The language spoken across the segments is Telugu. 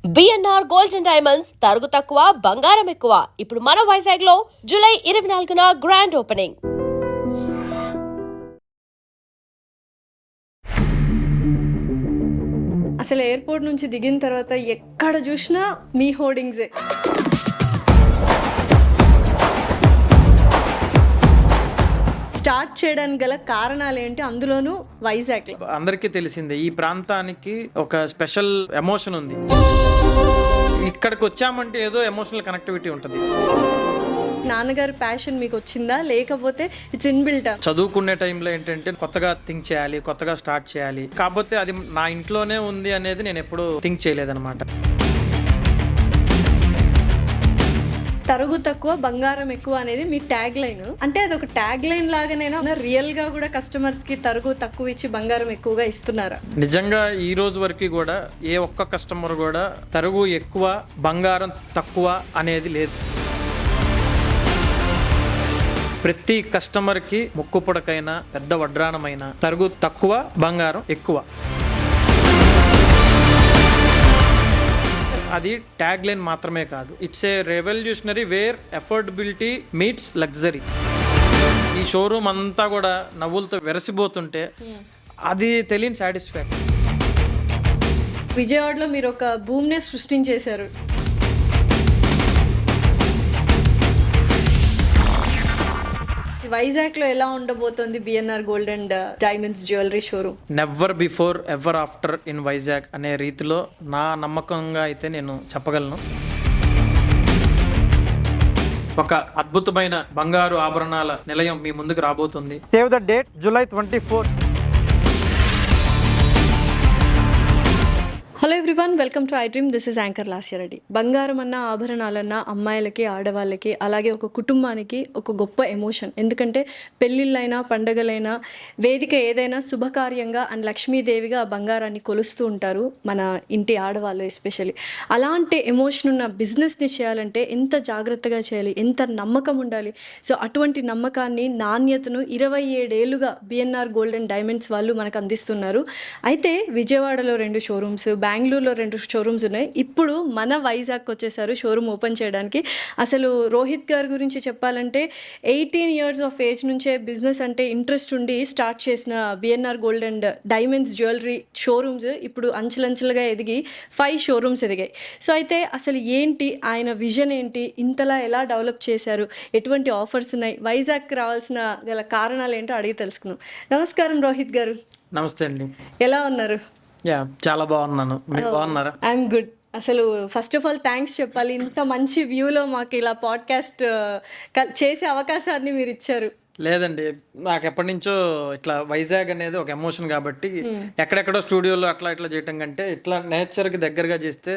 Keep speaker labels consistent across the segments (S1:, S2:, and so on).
S1: బిఎన్ఆర్ గోల్డ్ అండ్ డైమండ్స్ తరుగు తక్కువ బంగారం ఎక్కువ. ఇప్పుడు మన వైజాగ్ లో జూలై 24న గ్రాండ్ ఓపెనింగ్.
S2: అసలు ఎయిర్పోర్ట్ నుంచి దిగిన తర్వాత ఎక్కడ చూసినా మీ హోర్డింగ్సే. స్టార్ట్ చేయడానికి గల కారణాలు ఏంటి, అందులోనూ వైజాగ్?
S3: అందరికీ తెలిసిందే, ఈ ప్రాంతానికి ఒక స్పెషల్ ఎమోషన్ ఉంది. ఇక్కడికి వచ్చామంటే ఏదో ఎమోషనల్ కనెక్టివిటీ ఉంటుంది.
S2: నాన్నగారి ప్యాషన్ మీకు వచ్చిందా, లేకపోతే ఇట్స్ ఇన్బిల్టా?
S3: చదువుకునే టైంలో ఏంటంటే కొత్తగా థింక్ చేయాలి, కొత్తగా స్టార్ట్ చేయాలి. కాకపోతే అది నా ఇంట్లోనే ఉంది అనేది నేను ఎప్పుడు థింక్ చేయలేదన్నమాట.
S2: తరుగు తక్కువ బంగారం ఎక్కువ అనేది మీ ట్యాగ్ లైన్. అంటే అది ఒక ట్యాగ్ లైన్ లాగానైనా రియల్ గా కూడా కస్టమర్స్ కి తరుగు తక్కువ ఇచ్చి బంగారం ఎక్కువగా ఇస్తున్నారా?
S3: నిజంగా ఈ రోజు వరకు కూడా ఏ ఒక్క కస్టమర్ కూడా తరుగు ఎక్కువ బంగారం తక్కువ అనేది లేదు. ప్రతి కస్టమర్కి ముక్కు పుడకైనా పెద్ద వడ్రాణమైన తరుగు తక్కువ బంగారం ఎక్కువ. అది ట్యాగ్ లైన్ మాత్రమే కాదు, it's a revolutionary where affordability meets luxury. ఈ షోరూమ్ అంతా కూడా నవ్వులతో వెరసిపోతుంటే అది తెలియని సాటిస్ఫాక్షన్.
S2: విజయవాడలో మీరు ఒక భూమినే సృష్టించేశారు. వైజాగ్ లో ఎలా ఉండబోతోంది BNR gold and diamonds jewellery showroom?
S3: Never before ever after in Vizag అనే రీతిలో నా నమ్మకంగా అయితే నేను చెప్పగలను. ఒక అద్భుతమైన బంగారు ఆభరణాల నిలయం మీ ముందుకు రాబోతుంది. Save the date, July 24.
S2: Hello everyone, welcome to I dream. This is anchor Lasya Reddy. బంగారం అన్న, ఆభరణాలన్న అమ్మాయిలకి, ఆడవాళ్ళకి, అలాగే ఒక కుటుంబానికి ఒక గొప్ప ఎమోషన్. ఎందుకంటే పెళ్ళిళ్ళైనా, పండగలైనా, వేదిక ఏదైనా శుభకార్యంగా అండ్ లక్ష్మీదేవిగా బంగారాన్ని కొలుస్తూ ఉంటారు మన ఇంటి ఆడవాళ్ళు ఎస్పెషల్లీ. అలాంటి ఎమోషన్ ఉన్న బిజినెస్ని చేయాలంటే ఎంత జాగ్రత్తగా చేయాలి, ఎంత నమ్మకం ఉండాలి. సో అటువంటి నమ్మకాన్ని, నాణ్యతను 27 ఏళ్ళుగా బిఎన్ఆర్ గోల్డ్ అండ్ డైమండ్స్ వాళ్ళు మనకు అందిస్తున్నారు. అయితే విజయవాడలో 2 షోరూమ్స్, బెంగళూరులో 2 షోరూమ్స్ ఉన్నాయి. ఇప్పుడు మన వైజాగ్కి వచ్చేసారు షోరూమ్ ఓపెన్ చేయడానికి. అసలు రోహిత్ గారి గురించి చెప్పాలంటే 18 ఇయర్స్ ఆఫ్ ఏజ్ నుంచే బిజినెస్ అంటే ఇంట్రెస్ట్ ఉండి స్టార్ట్ చేసిన BNR gold and diamonds jewellery showrooms ఇప్పుడు అంచెలంచెలుగా ఎదిగి 5 షోరూమ్స్ ఎదిగాయి. సో అయితే అసలు ఏంటి ఆయన విజన్ ఏంటి, ఇంతలా ఎలా డెవలప్ చేశారు, ఎటువంటి ఆఫర్స్ ఉన్నాయి, వైజాగ్కి రావాల్సిన గల కారణాలు ఏంటో అడిగి తెలుసుకుందాం. నమస్కారం రోహిత్ గారు.
S3: నమస్తే అండి.
S2: ఎలా ఉన్నారు?
S3: చాలా బాగున్నాను, మీరు బాగున్నారా?
S2: I'm good. అసలు ఫస్ట్ ఆఫ్ ఆల్ థ్యాంక్స్ చెప్పాలి, ఇంత మంచి వ్యూలో మాకు ఇలా పాడ్కాస్ట్ చేసే అవకాశాన్ని మీరు ఇచ్చారు.
S3: లేదండి, నాకు ఎప్పటి నుంచో ఇట్లా వైజాగ్ అనేది ఒక ఎమోషన్ కాబట్టి ఎక్కడెక్కడో స్టూడియోలో అట్లా ఇట్లా చేయటం కంటే ఇట్లా నేచర్కి దగ్గరగా చేస్తే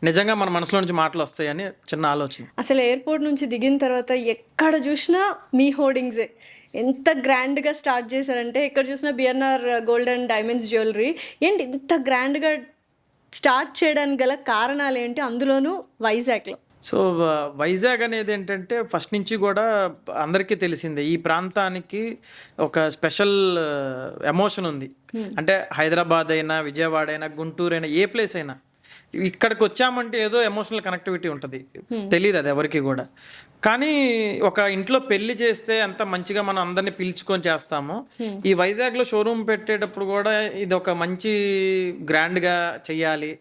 S3: నిజంగా మన మనసులో నుంచి మాటలు వస్తాయని చిన్న ఆలోచన.
S2: అసలు ఎయిర్పోర్ట్ నుంచి దిగిన తర్వాత ఎక్కడ చూసినా మీ హోర్డింగ్సే. ఎంత గ్రాండ్గా స్టార్ట్ చేశారంటే ఎక్కడ చూసినా BNR gold and diamonds jewellery. ఏంటి ఇంత గ్రాండ్గా స్టార్ట్ చేయడానికి గల కారణాలు ఏంటి, అందులోనూ వైజాగ్లో?
S3: సో వైజాగ్ అనేది ఏంటంటే ఫస్ట్ నుంచి కూడా అందరికీ తెలిసిందే, ఈ ప్రాంతానికి ఒక స్పెషల్ ఎమోషన్ ఉంది. అంటే హైదరాబాద్ అయినా, విజయవాడ అయినా, గుంటూరు అయినా, ఏ ప్లేస్ అయినా ఇక్కడికి వచ్చామంటే ఏదో ఎమోషనల్ కనెక్టివిటీ ఉంటుంది. తెలియదు అది ఎవరికి కూడా. కానీ ఒక ఇంట్లో పెళ్లి చేస్తే ఎంత మంచిగా మనం అందరినీ పిలుచుకొని చేస్తామో, ఈ వైజాగ్లో షోరూమ్ పెట్టేటప్పుడు కూడా ఇది ఒక మంచి గ్రాండ్గా చెయ్యాలి,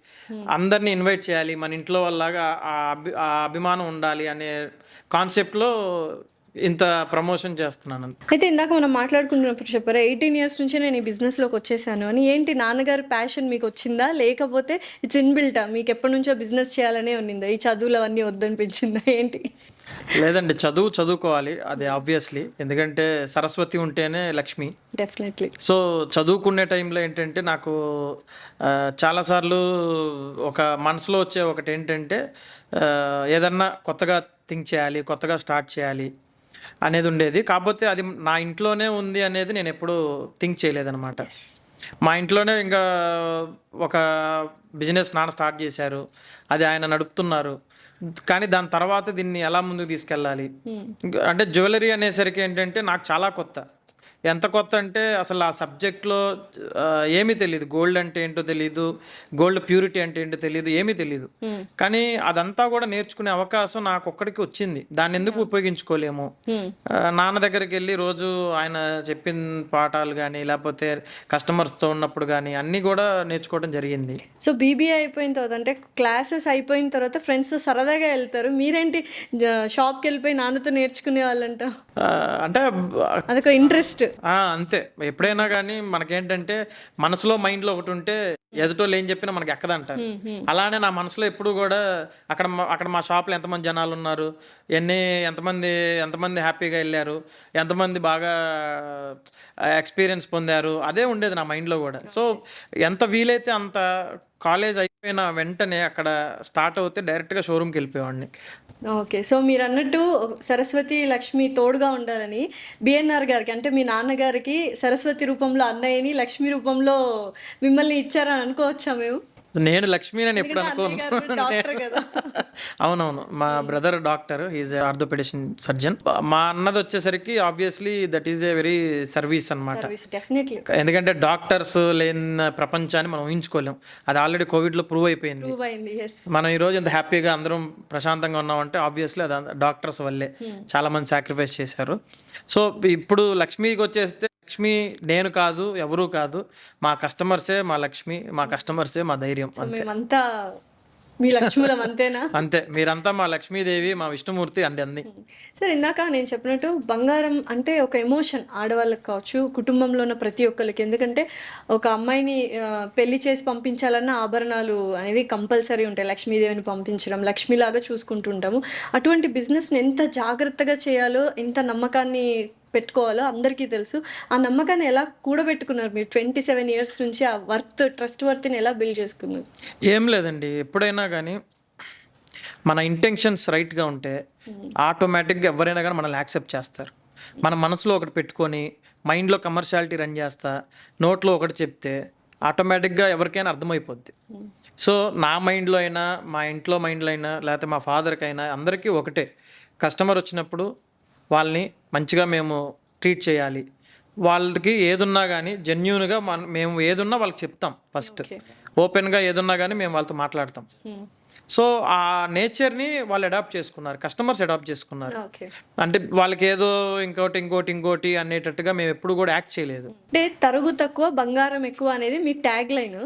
S3: అందరినీ ఇన్వైట్ చేయాలి, మన ఇంట్లో వాళ్ళలాగా ఆ అభిమానం ఉండాలి అనే కాన్సెప్ట్లో ఇంత ప్రమోషన్ చేస్తున్నాను.
S2: అయితే ఇందాక మనం మాట్లాడుకున్నప్పుడు చెప్పారు 18 ఇయర్స్ నుంచే నేను ఈ బిజినెస్లోకి వచ్చేసాను అని. ఏంటి నాన్నగారి ప్యాషన్ మీకు వచ్చిందా, లేకపోతే ఇట్స్ ఇన్బిల్టా? మీకు ఎప్పటి నుంచో బిజినెస్ చేయాలనే ఉన్నిందా, ఈ చదువులు అవన్నీ వద్దనిపించిందా ఏంటి?
S3: లేదండి, చదువుకోవాలి, అది ఆబ్వియస్లీ. ఎందుకంటే సరస్వతి ఉంటేనే లక్ష్మి.
S2: డెఫినెట్లీ.
S3: సో చదువుకునే టైంలో ఏంటంటే నాకు చాలాసార్లు ఒక మనసులో వచ్చే ఒకటి ఏంటంటే ఏదన్నా కొత్తగా థింక్ చేయాలి, కొత్తగా స్టార్ట్ చేయాలి అనేది ఉండేది. కాకపోతే అది నా ఇంట్లోనే ఉంది అనేది నేను ఎప్పుడు థింక్ చేయలేదన్నమాట. మా ఇంట్లోనే ఇంకా ఒక బిజినెస్ నాన్న స్టార్ట్ చేశారు, అది ఆయన నడుపుతున్నారు. కానీ దాని తర్వాత దీన్ని ఎలా ముందుకు తీసుకెళ్ళాలి అంటే జ్యువెలరీ అనేసరికి ఏంటంటే నాకు చాలా కొత్త. ఎంత కొత్త అంటే అసలు ఆ సబ్జెక్ట్లో ఏమీ తెలియదు. గోల్డ్ అంటే ఏంటో తెలియదు, గోల్డ్ ప్యూరిటీ అంటే ఏంటో తెలియదు, ఏమీ తెలియదు. కానీ అదంతా కూడా నేర్చుకునే అవకాశం నాకు ఒక్కడికి వచ్చింది. దాన్ని ఎందుకు ఉపయోగించుకోలేము? నాన్న దగ్గరికి వెళ్ళి రోజు ఆయన చెప్పిన పాఠాలు కానీ లేకపోతే కస్టమర్స్తో ఉన్నప్పుడు కానీ అన్నీ కూడా నేర్చుకోవడం జరిగింది.
S2: సో బీబీఏ అయిపోయిన తర్వాత అంటే క్లాసెస్ అయిపోయిన తర్వాత ఫ్రెండ్స్ సరదాగా వెళ్తారు, మీరేంటి షాప్కి వెళ్ళిపోయి నాన్నతో నేర్చుకునే వాళ్ళంట?
S3: అంటే
S2: అదొక ఇంట్రెస్ట్.
S3: అంతే. ఎప్పుడైనా కానీ మనకేంటంటే మనసులో మైండ్లో ఒకటి ఉంటే ఎదుటోళ్ళు ఏం చెప్పినా మనకి ఎక్కదంటారు. అలానే నా మనసులో ఎప్పుడు కూడా అక్కడ మా షాప్లో ఎంతమంది జనాలు ఉన్నారు, ఎంతమంది హ్యాపీగా వెళ్ళారు, ఎంతమంది బాగా ఎక్స్పీరియన్స్ పొందారు, అదే ఉండేది నా మైండ్లో కూడా. సో ఎంత వీలైతే అంత కాలేజ్ అయిపోయిన వెంటనే అక్కడ స్టార్ట్ అవుతే డైరెక్ట్గా షోరూమ్కి వెళ్ళిపోయేవాడిని.
S2: ఓకే. సో మీరు అన్నట్టు సరస్వతి లక్ష్మి తోడుగా ఉండాలని బిఎన్ఆర్ గారికి అంటే మీ నాన్నగారికి సరస్వతి రూపంలో అన్నయ్యని, లక్ష్మి రూపంలో మిమ్మల్ని ఇచ్చారని అనుకోవచ్చా మేము?
S3: నేను లక్ష్మి అని ఎప్పుడు అనుకోను.
S2: డాక్టర్ కదా.
S3: అవునవును, మా brother doctor, he is orthopaedician surgeon. మా అన్నది వచ్చేసరికి obviously that is a very service అనమాట.
S2: డెఫినెట్లీ.
S3: ఎందుకంటే డాక్టర్స్ లేని ప్రపంచాన్ని మనం ఊహించుకోలేం. అది ఆల్రెడీ కోవిడ్లో ప్రూవ్ అయిపోయింది. మనం ఈరోజు ఎంత హ్యాపీగా అందరం ప్రశాంతంగా ఉన్నామంటే ఆబ్వియస్లీ అది డాక్టర్స్ వల్లే. చాలా మంది సాక్రిఫైస్ చేశారు. సో ఇప్పుడు లక్ష్మికి వచ్చేస్తే లక్ష్మి నేను కాదు, ఎవరూ కాదు, మా కస్టమర్సే మా లక్ష్మి, మా కస్టమర్సే మా ధైర్యం.
S2: మేమంతా మీ లక్ష్ములం అంతేనా?
S3: అంతే, మీరంతా మా లక్ష్మీదేవి, మా విష్ణుమూర్తి అండి అన్ని.
S2: సరే, ఇందాక నేను చెప్పినట్టు బంగారం అంటే ఒక ఎమోషన్, ఆడవాళ్ళకి కావచ్చు, కుటుంబంలో ఉన్న ప్రతి ఒక్కరికి. ఎందుకంటే ఒక అమ్మాయిని పెళ్లి చేసి పంపించాలన్న ఆభరణాలు అనేవి కంపల్సరీ ఉంటాయి. లక్ష్మీదేవిని పంపించడం, లక్ష్మిలాగా చూసుకుంటుంటాము. అటువంటి బిజినెస్ని ఎంత జాగ్రత్తగా చేయాలో, ఎంత నమ్మకాన్ని పెట్టుకోవాలో అందరికీ తెలుసు. ఆ నమ్మకాన్ని ఎలా కూడబెట్టుకున్నారు మీరు? 27 years నుంచి ఆ ట్రస్ట్ వర్త్ని ఎలా బిల్డ్ చేసుకున్నారు?
S3: ఏం లేదండి, ఎప్పుడైనా కానీ మన ఇంటెన్షన్స్ రైట్గా ఉంటే ఆటోమేటిక్గా ఎవరైనా కానీ మనల్ని యాక్సెప్ట్ చేస్తారు. మన మనసులో ఒకటి పెట్టుకొని మైండ్లో కమర్షియాలిటీ రన్ చేస్తా నోట్లో ఒకటి చెప్తే ఆటోమేటిక్గా ఎవరికైనా అర్థమైపోద్ది. సో నా మైండ్లో అయినా, మా ఇంట్లో మైండ్లో అయినా, లేకపోతే మా ఫాదర్కి అయినా, అందరికీ ఒకటే, కస్టమర్ వచ్చినప్పుడు వాళ్ళని మంచిగా మేము ట్రీట్ చేయాలి. వాళ్ళకి ఏదున్నా కానీ జెన్యూన్గా మేము ఏదున్నా వాళ్ళకి చెప్తాం. ఫస్ట్ ఓపెన్గా ఏదున్నా కానీ మేము వాళ్ళతో మాట్లాడతాం. సో ఆ నేచర్ని వాళ్ళు అడాప్ట్ చేసుకున్నారు, కస్టమర్స్ అడాప్ట్ చేసుకున్నారు. అంటే వాళ్ళకి ఏదో ఇంకోటి అనేటట్టుగా మేము ఎప్పుడు కూడా యాక్ట్ చేయలేదు.
S2: అంటే తరుగు తక్కువ బంగారం ఎక్కువ అనేది మీ ట్యాగ్ లైన్.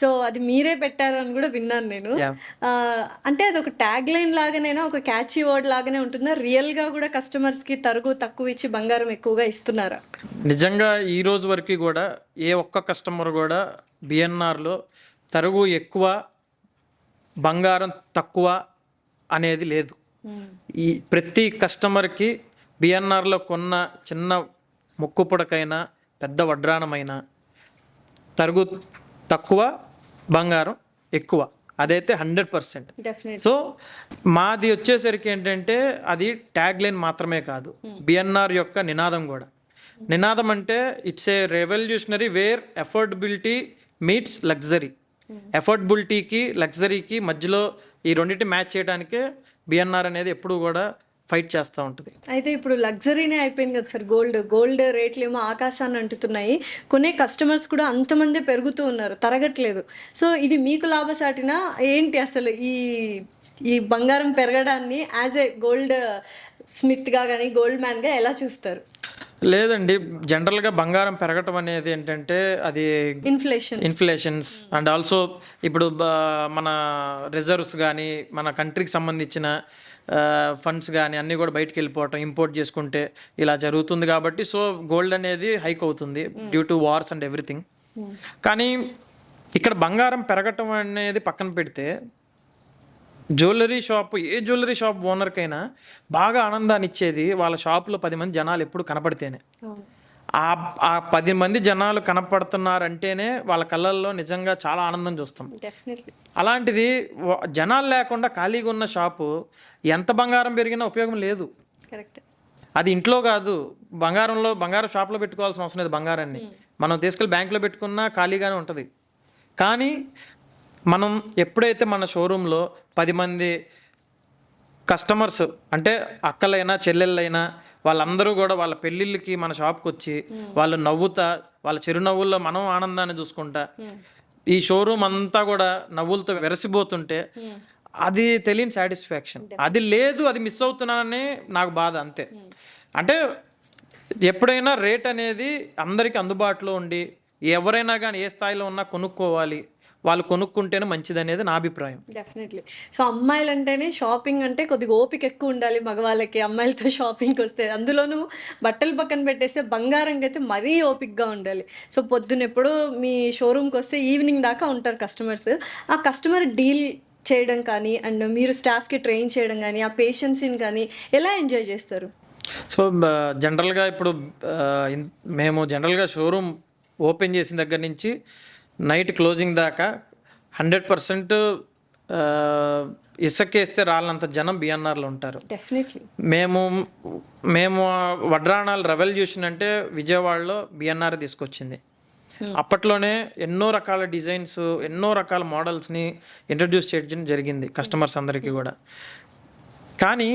S2: సో అది మీరే పెట్టారు అని కూడా విన్నాను నేను. అంటే అది ఒక ట్యాగ్ లైన్ లాగానేనా, ఒక క్యాచీ వర్డ్ లాగానే ఉంటుందా? రియల్గా కూడా కస్టమర్స్కి తరుగు తక్కువ ఇచ్చి బంగారం ఎక్కువగా ఇస్తున్నారా?
S3: నిజంగా ఈ రోజు వరకు కూడా ఏ ఒక్క కస్టమర్ కూడా బిఎన్ఆర్లో తరుగు ఎక్కువ బంగారం తక్కువ అనేది లేదు. ఈ ప్రతి కస్టమర్కి బిఎన్ఆర్లో కొన్న చిన్న ముక్కు పుడకైనా, పెద్ద వడ్రాణమైనా తరుగు తక్కువ, బంగారం ఎక్కువ, అదైతే 100%. సో మాది వచ్చేసరికి ఏంటంటే అది ట్యాగ్ లైన్ మాత్రమే కాదు, బిఎన్ఆర్ యొక్క నినాదం కూడా. నినాదం అంటే it's a revolutionary where affordability meets luxury. అఫోర్డబిలిటీకి లగ్జరీకి మధ్యలో ఈ రెండింటి మ్యాచ్ చేయడానికే బిఎన్ఆర్ అనేది ఎప్పుడు కూడా ఫైట్ చేస్తూ ఉంటుంది.
S2: అయితే ఇప్పుడు లగ్జరీనే అయిపోయింది కదా సార్. గోల్డ్ రేట్లు ఏమో ఆకాశాన్ని అంటుతున్నాయి. కొనే కస్టమర్స్ కూడా అంతమంది పెరుగుతూ ఉన్నారు, తరగట్లేదు. సో ఇది మీకు లాభసాటినా ఏంటి? అసలు ఈ బంగారం పెరగడాన్ని యాజ్ ఏ గోల్డ్ స్మిత్గా కానీ గోల్డ్ మ్యాన్గా ఎలా చూస్తారు?
S3: లేదండి, జనరల్గా బంగారం పెరగటం అనేది ఏంటంటే అది ఇన్ఫ్లేషన్స్ అండ్ ఆల్సో ఇప్పుడు మన రిజర్వ్స్ కానీ, మన కంట్రీకి సంబంధించిన ఫండ్స్ కానీ అన్నీ కూడా బయటకు వెళ్ళిపోవటం, ఇంపోర్ట్ చేసుకుంటే ఇలా జరుగుతుంది. కాబట్టి సో గోల్డ్ అనేది హైక్ అవుతుంది due to wars and everything. కానీ ఇక్కడ బంగారం పెరగటం అనేది పక్కన పెడితే ఏ జ్యువెలరీ షాప్ ఓనర్కైనా బాగా ఆనందాన్ని ఇచ్చేది వాళ్ళ షాపులో 10 మంది జనాలు ఎప్పుడు కనపడితేనే. ఆ 10 మంది జనాలు కనపడుతున్నారంటేనే వాళ్ళ కళ్ళల్లో నిజంగా చాలా ఆనందం చూస్తాం. అలాంటిది జనాలు లేకుండా ఖాళీగా ఉన్న షాపు ఎంత బంగారం పెరిగినా ఉపయోగం లేదు. అది ఇంట్లో కాదు, బంగారం షాప్లో పెట్టుకోవాల్సిన అవసరం లేదు. బంగారాన్ని మనం తీసుకెళ్ళి బ్యాంకులో పెట్టుకున్నా ఖాళీగానే ఉంటుంది. కానీ మనం ఎప్పుడైతే మన షోరూంలో 10 మంది కస్టమర్స్ అంటే అక్కలైనా చెల్లెళ్ళైనా వాళ్ళందరూ కూడా వాళ్ళ పెళ్ళిళ్ళకి మన షాప్కి వచ్చి వాళ్ళు నవ్వుతా వాళ్ళ చిరునవ్వుల్లో మనం ఆనందాన్ని చూసుకుంటా ఈ షోరూమ్ అంతా కూడా నవ్వులతో వెరసిపోతుంటే అది తెలియని సాటిస్ఫాక్షన్. అది లేదు, అది మిస్ అవుతున్నానని నాకు బాధ అంతే. అంటే ఎప్పుడైనా రేట్ అనేది అందరికీ అందుబాటులో ఉండి ఎవరైనా కానీ ఏ స్థాయిలో ఉన్నా కొనుక్కోవాలి, వాళ్ళు కొనుక్కుంటేనే మంచిది అనేది నా అభిప్రాయం.
S2: డెఫినెట్లీ. సో అమ్మాయిలు అంటేనే షాపింగ్ అంటే కొద్దిగా ఓపిక ఎక్కువ ఉండాలి మగవాళ్ళకి, అమ్మాయిలతో షాపింగ్కి వస్తే. అందులోనూ బట్టలు పక్కన పెట్టేస్తే బంగారంకి అయితే మరీ ఓపికగా ఉండాలి. సో పొద్దున ఎప్పుడో మీ షోరూమ్కి వస్తే ఈవినింగ్ దాకా ఉంటారు కస్టమర్స్. ఆ కస్టమర్ డీల్ చేయడం కానీ అండ్ మీరు స్టాఫ్కి ట్రైన్ చేయడం కానీ ఆ పేషెన్సీని కానీ ఎలా ఎంజాయ్ చేస్తారు?
S3: సో జనరల్గా ఇప్పుడు మేము జనరల్గా షోరూమ్ ఓపెన్ చేసిన దగ్గర నుంచి నైట్ క్లోజింగ్ దాకా 100% ఇసుకేస్తే రాళ్ళంత జనం బిఎన్ఆర్లో ఉంటారు.
S2: డెఫినెట్లీ.
S3: మేము వడ్రాణాలు రెవల్యూషన్ అంటే విజయవాడలో బిఎన్ఆర్ తీసుకొచ్చింది. అప్పట్లోనే ఎన్నో రకాల డిజైన్స్, ఎన్నో రకాల మోడల్స్ని ఇంట్రడ్యూస్ చేయడం జరిగింది కస్టమర్స్ అందరికీ కూడా. కానీ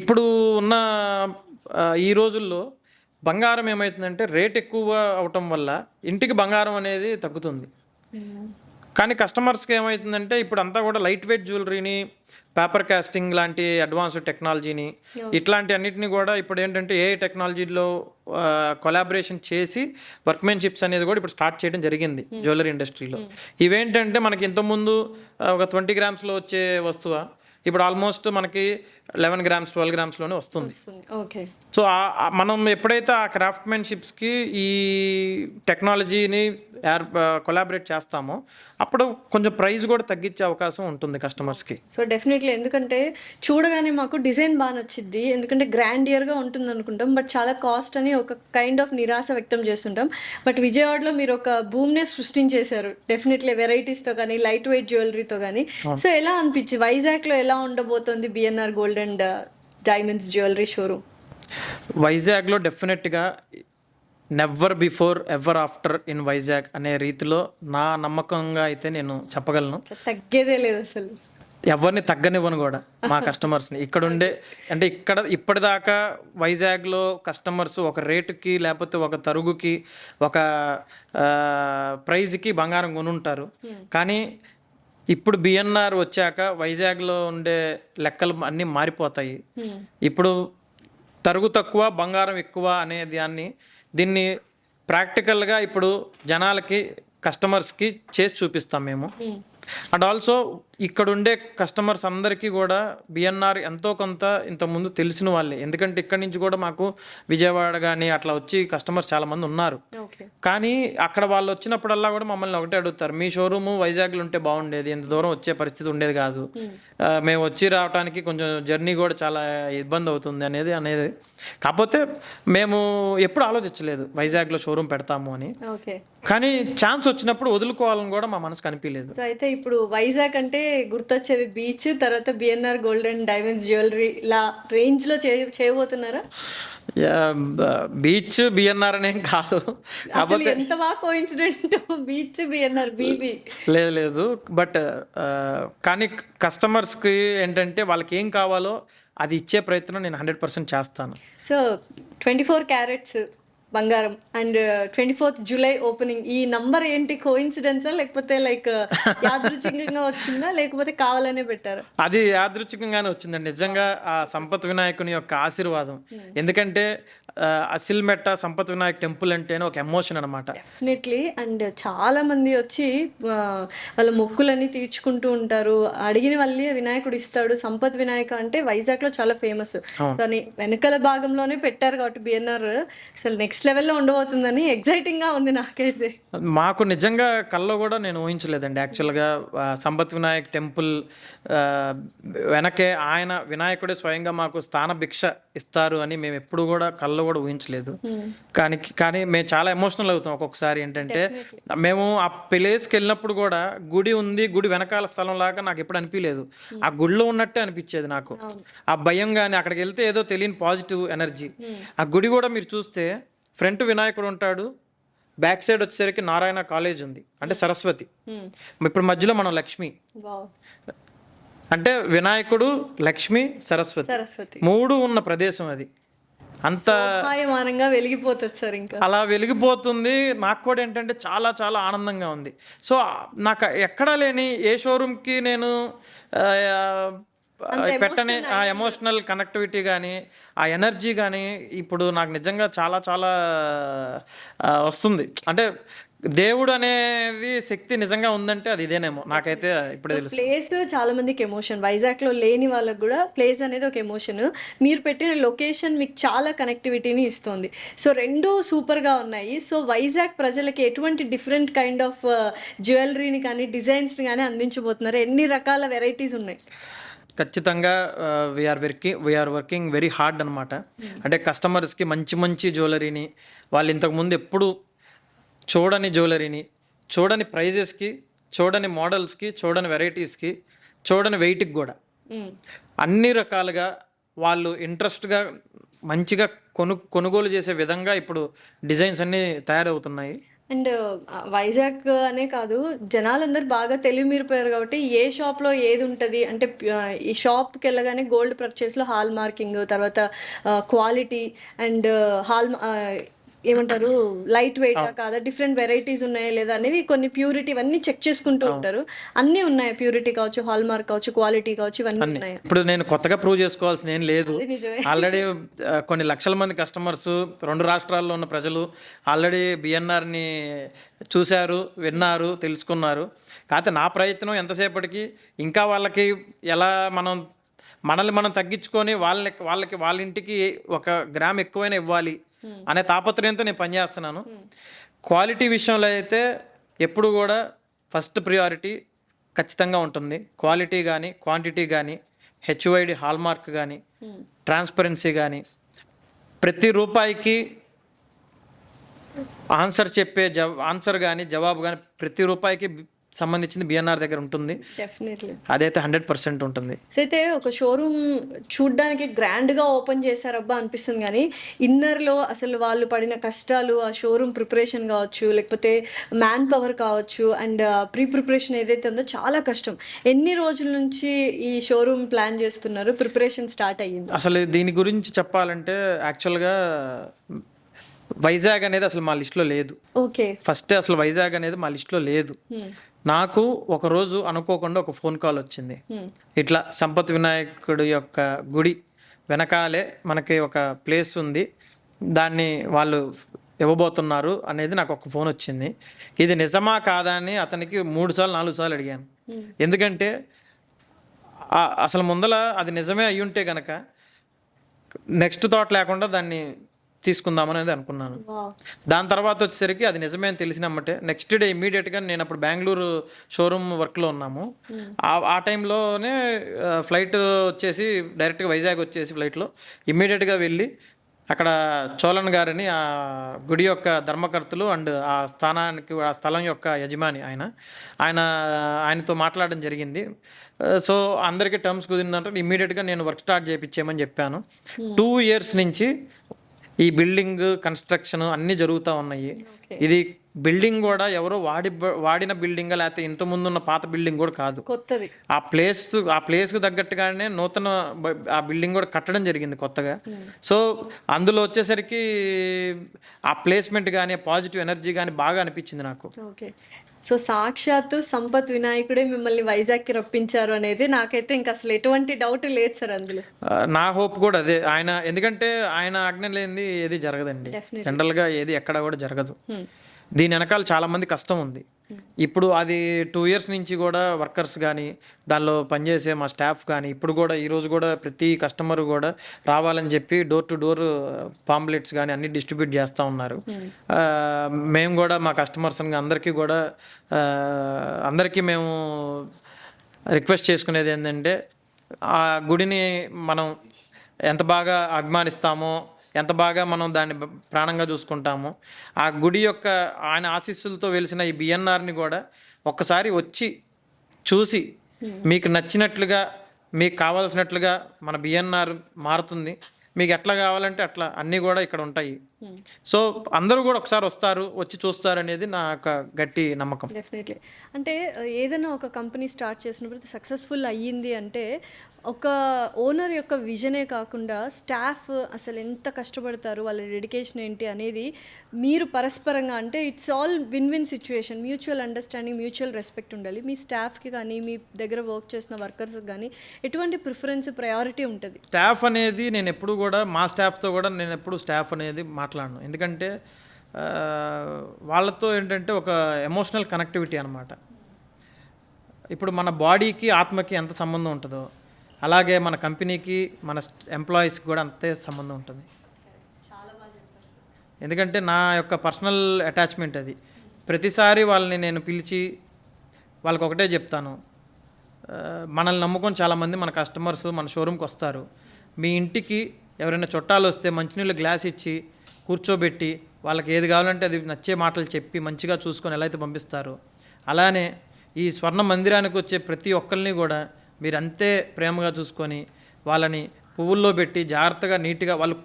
S3: ఇప్పుడు ఉన్న ఈ రోజుల్లో బంగారం ఏమవుతుందంటే రేట్ ఎక్కువ అవటం వల్ల ఇంటికి బంగారం అనేది తగ్గుతుంది. కానీ కస్టమర్స్కి ఏమవుతుందంటే ఇప్పుడు అంతా కూడా లైట్ వెయిట్ జ్యువెలరీని, పేపర్ కాస్టింగ్ లాంటి అడ్వాన్స్డ్ టెక్నాలజీని, ఇట్లాంటి అన్నిటిని కూడా ఇప్పుడు ఏంటంటే ఏ టెక్నాలజీలో కొలాబరేషన్ చేసి వర్క్మెన్షిప్స్ అనేది కూడా ఇప్పుడు స్టార్ట్ చేయడం జరిగింది జ్యువెలరీ ఇండస్ట్రీలో. ఇవేంటంటే మనకి ఇంతకుముందు ఒక 20 గ్రామ్స్లో వచ్చే వస్తువు ఇప్పుడు ఆల్మోస్ట్ మనకి 11 గ్రామ్స్ 12 గ్రామ్స్లోనే వస్తుంది.
S2: ఓకే.
S3: సో మనం ఎప్పుడైతే ఆ క్రాఫ్ట్మెన్షిప్స్కి ఈ టెక్నాలజీని కొలాబరేట్ చేస్తామో అప్పుడు కొంచెం ప్రైస్ కూడా తగ్గించే అవకాశం ఉంటుంది కస్టమర్స్కి.
S2: So definitely. ఎందుకంటే చూడగానే మాకు డిజైన్ బాగా నచ్చింది, ఎందుకంటే గ్రాండియర్గా ఉంటుంది అనుకుంటాం, బట్ చాలా కాస్ట్ అని ఒక కైండ్ ఆఫ్ నిరాశ వ్యక్తం చేస్తుంటాం. బట్ విజయవాడలో మీరు ఒక భూమినే సృష్టించేశారు డెఫినెట్లీ, వెరైటీస్తో కానీ లైట్ వెయిట్ జ్యువెలరీతో కానీ. సో ఎలా అనిపించింది వైజాగ్లో ఎలా ఉండబోతోంది BNR gold and diamonds jewellery showroom?
S3: వైజాగ్లో డెఫినెట్గా never before ever after in Vizag అనే రీతిలో నా నమ్మకంగా అయితే నేను చెప్పగలను.
S2: తగ్గేదే లేదు అసలు,
S3: ఎవరిని తగ్గనివ్వను కూడా మా కస్టమర్స్ని. ఇక్కడ ఉండే అంటే ఇప్పటిదాకా వైజాగ్లో కస్టమర్స్ ఒక రేటుకి లేకపోతే ఒక తరుగుకి ఒక ప్రైజ్కి బంగారం కొనుంటారు. కానీ ఇప్పుడు బిఎన్ఆర్ వచ్చాక వైజాగ్లో ఉండే లెక్కలు అన్నీ మారిపోతాయి. ఇప్పుడు తరుగు తక్కువ బంగారం ఎక్కువ అనే దీన్ని ప్రాక్టికల్గా ఇప్పుడు జనాలకి కస్టమర్స్కి చేసి చూపిస్తాం మేము. అండ్ ఆల్సో ఇక్కడ ఉండే కస్టమర్స్ అందరికీ కూడా బిఎన్ఆర్ ఎంతో కొంత ఇంతకుముందు తెలిసిన వాళ్ళే, ఎందుకంటే ఇక్కడి నుంచి కూడా మాకు విజయవాడ కానీ అట్లా వచ్చి కస్టమర్స్ చాలామంది ఉన్నారు. కానీ అక్కడ వాళ్ళు వచ్చినప్పుడల్లా కూడా మమ్మల్ని ఒకటే అడుగుతారు, మీ షోరూము వైజాగ్లో ఉంటే బాగుండేది, ఇంత దూరం వచ్చే పరిస్థితి ఉండేది కాదు, మేము వచ్చి రావడానికి కొంచెం జర్నీ కూడా చాలా ఇబ్బంది అవుతుంది అనేది. కాకపోతే మేము ఎప్పుడు ఆలోచించలేదు వైజాగ్లో షోరూమ్ పెడతాము అని. కానీ ఛాన్స్ వచ్చినప్పుడు వదులుకోవాలని కూడా మా మనసుకు అనిపించలేదు.
S2: సో అయితే ఇప్పుడు వైజాగ్ అంటే గుర్తొచ్చేది బీచ్, తర్వాత BNR gold and diamonds jewellery ఇలా రేంజ్లో చేయబోతున్నారా?
S3: బీచ్ బిఎన్ఆర్ అనేం కాదు,
S2: కాకపోతే ఎంత బాగా కోఇన్సిడెంట్ బీచ్ బిఎన్ఆర్ బీబీ
S3: లేదు. బట్ కానీ కస్టమర్స్కి ఏంటంటే వాళ్ళకి ఏం కావాలో అది ఇచ్చే ప్రయత్నం నేను 100% చేస్తాను.
S2: సో 24 క్యారెట్స్ బంగారం అండ్ 24th జూలై ఓపెనింగ్, ఈ నంబర్ ఏంటి? కోఇన్సిడెన్సా లేకపోతే లైక్ యాదృచ్ఛికంగా వచ్చిందా లేకపోతే కావాలనే పెట్టారా?
S3: అది యాదృచ్ఛికంగానే వచ్చిందండి నిజంగా. ఆ సంపత్ వినాయకుని యొక్క ఆశీర్వాదం. ఎందుకంటే అసిల్మెట్ట సంపత్ వినాయక్ టెంపుల్ అంటేనే ఒక ఎమోషన్ అనమాట.
S2: డెఫినెట్లీ. అండ్ చాలా మంది వచ్చి వాళ్ళ మొక్కులన్నీ తీర్చుకుంటూ ఉంటారు, అడిగిన వాళ్ళే వినాయకుడు ఇస్తాడు. సంపత్ వినాయక అంటే వైజాగ్లో చాలా ఫేమస్. కానీ వెనకాల భాగంలోనే పెట్టారు కాబట్టి బిఎన్ఆర్ అసలు నెక్స్ట్ లెవెల్లో ఉండబోతుందని ఎగ్జైటింగ్గా ఉంది నాకైతే.
S3: మాకు నిజంగా కల్లో కూడా నేను ఊహించలేదండి. యాక్చువల్గా సంపత్ వినాయక్ టెంపుల్ వెనకే ఆయన వినాయకుడే స్వయంగా మాకు స్థాన భిక్ష ఇస్తారు అని మేము ఎప్పుడు కూడా కల్లో కూడా ఊహించలేదు. కానీ మేము చాలా ఎమోషనల్ అవుతాం ఒక్కొక్కసారి. ఏంటంటే మేము ఆ ప్లేస్కి వెళ్ళినప్పుడు కూడా గుడి ఉంది, గుడి వెనకాల స్థలం లాగా నాకు ఎప్పుడు అనిపించలేదు, ఆ గుడిలో ఉన్నట్టే అనిపించేది నాకు. ఆ భయం కానీ అక్కడికి వెళ్తే ఏదో తెలియని పాజిటివ్ ఎనర్జీ. ఆ గుడి కూడా మీరు చూస్తే ఫ్రంట్ వినాయకుడు ఉంటాడు, బ్యాక్ సైడ్ వచ్చేసరికి నారాయణ కాలేజ్ ఉంది అంటే సరస్వతి, ఇప్పుడు మధ్యలో మనం లక్ష్మి. అంటే వినాయకుడు, లక్ష్మి, సరస్వతి
S2: సరస్వతి
S3: 3 ఉన్న ప్రదేశం అది. అంత
S2: శోభాయమానంగా వెలిగిపోతుంది సార్. ఇంకా
S3: అలా వెలిగిపోతుంది. నాకు కూడా ఏంటంటే చాలా చాలా ఆనందంగా ఉంది. సో నాకు ఎక్కడా లేని ఏ షోరూమ్కి నేను పెట్టని ఆ ఎమోషనల్ కనెక్టివిటీ కానీ, ఆ ఎనర్జీ కానీ ఇప్పుడు నాకు నిజంగా చాలా చాలా వస్తుంది. అంటే దేవుడు అనేది శక్తి నిజంగా ఉందంటే అది ఇదేనేమో నాకైతే ఇప్పుడే తెలుసు.
S2: ప్లేస్ చాలా మందికి ఎమోషన్, వైజాగ్లో లేని వాళ్ళకి కూడా ప్లేస్ అనేది ఒక ఎమోషన్. మీరు పెట్టిన లొకేషన్ మీకు చాలా కనెక్టివిటీని ఇస్తుంది. సో రెండు సూపర్గా ఉన్నాయి. సో వైజాగ్ ప్రజలకి ఎటువంటి డిఫరెంట్ కైండ్ ఆఫ్ జ్యువెలరీని కానీ డిజైన్స్ని కానీ అందించబోతున్నారు? ఎన్ని రకాల వెరైటీస్ ఉన్నాయి?
S3: ఖచ్చితంగా వీఆర్ వర్కింగ్ వెరీ హార్డ్ అనమాట. అంటే కస్టమర్స్కి మంచి మంచి జ్యువెలరీని, వాళ్ళు ఇంతకుముందు ఎప్పుడు చూడని జ్యువెలరీని, చూడని ప్రైజెస్కి, చూడని మోడల్స్కి, చూడని వెరైటీస్కి, చూడని వెయిట్కి కూడా అన్ని రకాలుగా వాళ్ళు ఇంట్రెస్ట్గా మంచిగా కొనుగోలు చేసే విధంగా ఇప్పుడు డిజైన్స్ అన్నీ తయారవుతున్నాయి.
S2: అండ్ వైజాగ్ అనే కాదు, జనాలందరూ బాగా తెలివి మీరిపోయారు కాబట్టి ఏ షాప్లో ఏది ఉంటుంది అంటే ఈ షాప్కి వెళ్ళగానే గోల్డ్ పర్చేస్లో హాల్ మార్కింగ్, తర్వాత క్వాలిటీ అండ్ ఏమంటారు లైట్ వెయిట్ కాదా, డిఫరెంట్ వెరైటీస్ ఉన్నాయా లేదా అనేవి, కొన్ని ప్యూరిటీ ఇవన్నీ చెక్ చేసుకుంటూ ఉంటారు. అన్నీ ఉన్నాయి, ప్యూరిటీ కావచ్చు, హాల్ మార్క్ కావచ్చు, క్వాలిటీ కావచ్చు, ఇవన్నీ ఉన్నాయి.
S3: ఇప్పుడు నేను కొత్తగా ప్రూవ్ చేసుకోవాల్సింది ఏం లేదు.
S2: నిజమే.
S3: ఆల్రెడీ కొన్ని లక్షల మంది కస్టమర్స్, 2 రాష్ట్రాల్లో ఉన్న ప్రజలు ఆల్రెడీ బిఎన్ఆర్ని చూశారు, విన్నారు, తెలుసుకున్నారు. కాకపోతే నా ప్రయత్నం ఎంతసేపటికి ఇంకా వాళ్ళకి ఎలా మనల్ని మనం తగ్గించుకొని వాళ్ళకి వాళ్ళ ఇంటికి 1 గ్రామ్ ఎక్కువైనా ఇవ్వాలి అనే తాపత్రయంతో నేను పనిచేస్తున్నాను. క్వాలిటీ విషయంలో అయితే ఎప్పుడు కూడా ఫస్ట్ ప్రియారిటీ ఖచ్చితంగా ఉంటుంది. క్వాలిటీ కానీ, క్వాంటిటీ కానీ, హెచ్ఓఐడి హాల్మార్క్ కానీ, ట్రాన్స్పరెన్సీ కానీ, ప్రతి రూపాయికి ఆన్సర్ కానీ జవాబు కానీ ప్రతి రూపాయికి సంబంధించింది బిఎన్ఆర్ దగ్గర ఉంటుంది.
S2: డెఫినెట్లీ
S3: అదైతే 100% ఉంటుంది.
S2: అయితే ఒక షోరూమ్ చూడ్డానికి గ్రాండ్గా ఓపెన్ చేశారబ్బా అనిపిస్తుంది, కానీ ఇన్నర్లో అసలు వాళ్ళు పడిన కష్టాలు, ఆ షోరూమ్ ప్రిపరేషన్ కావచ్చు, లేకపోతే మ్యాన్ పవర్ కావచ్చు, అండ్ ప్రిపరేషన్ ఏదైతే ఉందో చాలా కష్టం. ఎన్ని రోజుల నుంచి ఈ షోరూమ్ ప్లాన్ చేస్తున్నారు, ప్రిపరేషన్ స్టార్ట్ అయ్యింది?
S3: అసలు దీని గురించి చెప్పాలంటే యాక్చువల్గా వైజాగ్ అనేది అసలు మా లిస్ట్లో లేదు.
S2: ఓకే.
S3: ఫస్ట్ అసలు వైజాగ్ అనేది మా లిస్ట్లో లేదు. నాకు ఒకరోజు అనుకోకుండా ఒక ఫోన్ కాల్ వచ్చింది. ఇట్లా సంపత్ వినాయకుడు యొక్క గుడి వెనకాలే మనకి ఒక ప్లేస్ ఉంది, దాన్ని వాళ్ళు ఇవ్వబోతున్నారు అనేది నాకు ఒక ఫోన్ వచ్చింది. ఇది నిజమా కాదా అని అతనికి 3 సార్లు 4 సార్లు అడిగాను. ఎందుకంటే అసలు ముందల అది నిజమే అయ్యి ఉంటే కనుక నెక్స్ట్ థాట్ లేకుండా దాన్ని తీసుకుందామనేది అనుకున్నాను. దాని తర్వాత వచ్చేసరికి అది నిజమే అని తెలిసినమ్మటే నెక్స్ట్ డే ఇమ్మీడియట్గా నేను అప్పుడు బెంగళూరు షోరూమ్ వర్క్లో ఉన్నాము. ఆ టైంలోనే ఫ్లైట్ వచ్చేసి డైరెక్ట్గా వైజాగ్ వచ్చేసి ఫ్లైట్లో ఇమ్మీడియట్గా వెళ్ళి అక్కడ చోళన్ గారని ఆ గుడి యొక్క ధర్మకర్తలు అండ్ ఆ స్థలం యొక్క యజమాని ఆయనతో మాట్లాడడం జరిగింది. సో అందరికీ టర్మ్స్ కుదిరిందంటే ఇమ్మీడియట్గా నేను వర్క్ స్టార్ట్ చేయించేయమని చెప్పాను. 2 years నుంచి ఈ బిల్డింగ్ కన్స్ట్రక్షన్ అన్నీ జరుగుతూ ఉన్నాయి. ఇది బిల్డింగ్ కూడా ఎవరో వాడిన బిల్డింగ్, లేకపోతే ఇంత ముందు ఉన్న పాత బిల్డింగ్ కూడా కాదు,
S2: కొత్తది. ఆ
S3: ప్లేస్కు తగ్గట్టుగానే నూతన ఆ బిల్డింగ్ కూడా కట్టడం జరిగింది కొత్తగా. సో అందులో వచ్చేసరికి ఆ ప్లేస్మెంట్ కానీ, పాజిటివ్ ఎనర్జీ కానీ బాగా అనిపించింది నాకు.
S2: ఓకే. సో సాక్షాత్తు సంపత్ వినాయకుడే మిమ్మల్ని వైజాగ్కి రప్పించారు అనేది నాకైతే ఇంకా అసలు ఎటువంటి డౌట్ లేదు సార్ అందులో.
S3: నా హోప్ కూడా అదే. ఎందుకంటే ఆయన ఆజ్ఞ లేనిది ఏది జరగదండి. జనరల్గా ఏది ఎక్కడ కూడా జరగదు. దీని వెనకాల చాలా మంది కష్టం ఉంది. ఇప్పుడు అది 2 years నుంచి కూడా వర్కర్స్ కానీ, దానిలో పనిచేసే మా స్టాఫ్ కానీ, ఇప్పుడు కూడా ఈరోజు కూడా ప్రతి కస్టమర్ కూడా రావాలని చెప్పి డోర్ టు డోర్ పాంప్లెట్స్ కానీ అన్ని డిస్ట్రిబ్యూట్ చేస్తూ ఉన్నారు. మేము కూడా మా కస్టమర్స్ అందరికీ మేము రిక్వెస్ట్ చేసుకునేది ఏంటంటే, ఆ గుడిని మనం ఎంత బాగా అభిమానిస్తామో, ఎంత బాగా మనం దాన్ని ప్రాణంగా చూసుకుంటాము, ఆ గుడి యొక్క ఆయన ఆశీస్సులతో వెలిసిన ఈ బిఎన్ఆర్ని కూడా ఒక్కసారి వచ్చి చూసి మీకు నచ్చినట్లుగా, మీకు కావాల్సినట్లుగా మన బిఎన్ఆర్ మారుతుంది. మీకు ఎట్లా కావాలంటే అట్లా అన్నీ కూడా ఇక్కడ ఉంటాయి. సో అందరూ కూడా ఒకసారి వస్తారు, వచ్చి చూస్తారు అనేది నా యొక్క గట్టి నమ్మకం.
S2: డెఫినెట్లీ. అంటే ఏదైనా ఒక కంపెనీ స్టార్ట్ చేసినప్పుడు సక్సెస్ఫుల్ అయ్యింది అంటే ఒక ఓనర్ యొక్క విజనే కాకుండా స్టాఫ్ అసలు ఎంత కష్టపడతారు, వాళ్ళ డెడికేషన్ ఏంటి అనేది మీరు పరస్పరంగా, అంటే it's all win win situation, mutual understanding, mutual respect ఉండాలి. మీ స్టాఫ్కి కానీ మీ దగ్గర వర్క్ చేసిన వర్కర్స్కి కానీ ఎటువంటి ప్రిఫరెన్స్, ప్రయారిటీ ఉంటుంది?
S3: స్టాఫ్ అనేది నేను ఎప్పుడు కూడా మా స్టాఫ్తో కూడా నేను ఎప్పుడు స్టాఫ్ అనేది మాట్లాడను. ఎందుకంటే వాళ్ళతో ఏంటంటే ఒక ఎమోషనల్ కనెక్టివిటీ అనమాట. ఇప్పుడు మన బాడీకి ఆత్మకి ఎంత సంబంధం ఉంటుందో అలాగే మన కంపెనీకి మన ఎంప్లాయీస్కి కూడా అంతే సంబంధం ఉంటుంది. ఎందుకంటే నా యొక్క పర్సనల్ అటాచ్మెంట్ అది. ప్రతిసారి వాళ్ళని నేను పిలిచి వాళ్ళకి ఒకటే చెప్తాను, మనల్ని నమ్ముకొని చాలామంది మన కస్టమర్స్ మన షోరూమ్కి వస్తారు. మీ ఇంటికి ఎవరైనా చుట్టాలు వస్తే మంచినీళ్ళు గ్లాస్ ఇచ్చి కూర్చోబెట్టి వాళ్ళకి ఏది కావాలంటే అది నచ్చే మాటలు చెప్పి మంచిగా చూసుకొని ఎలా అయితే పంపిస్తారో, అలానే ఈ స్వర్ణ మందిరానికి వచ్చే ప్రతి ఒక్కరిని కూడా మీరు అంతే ప్రేమగా చూసుకొని వాళ్ళని పువ్వుల్లో పెట్టి జాగ్రత్తగా నీట్గా వాళ్ళు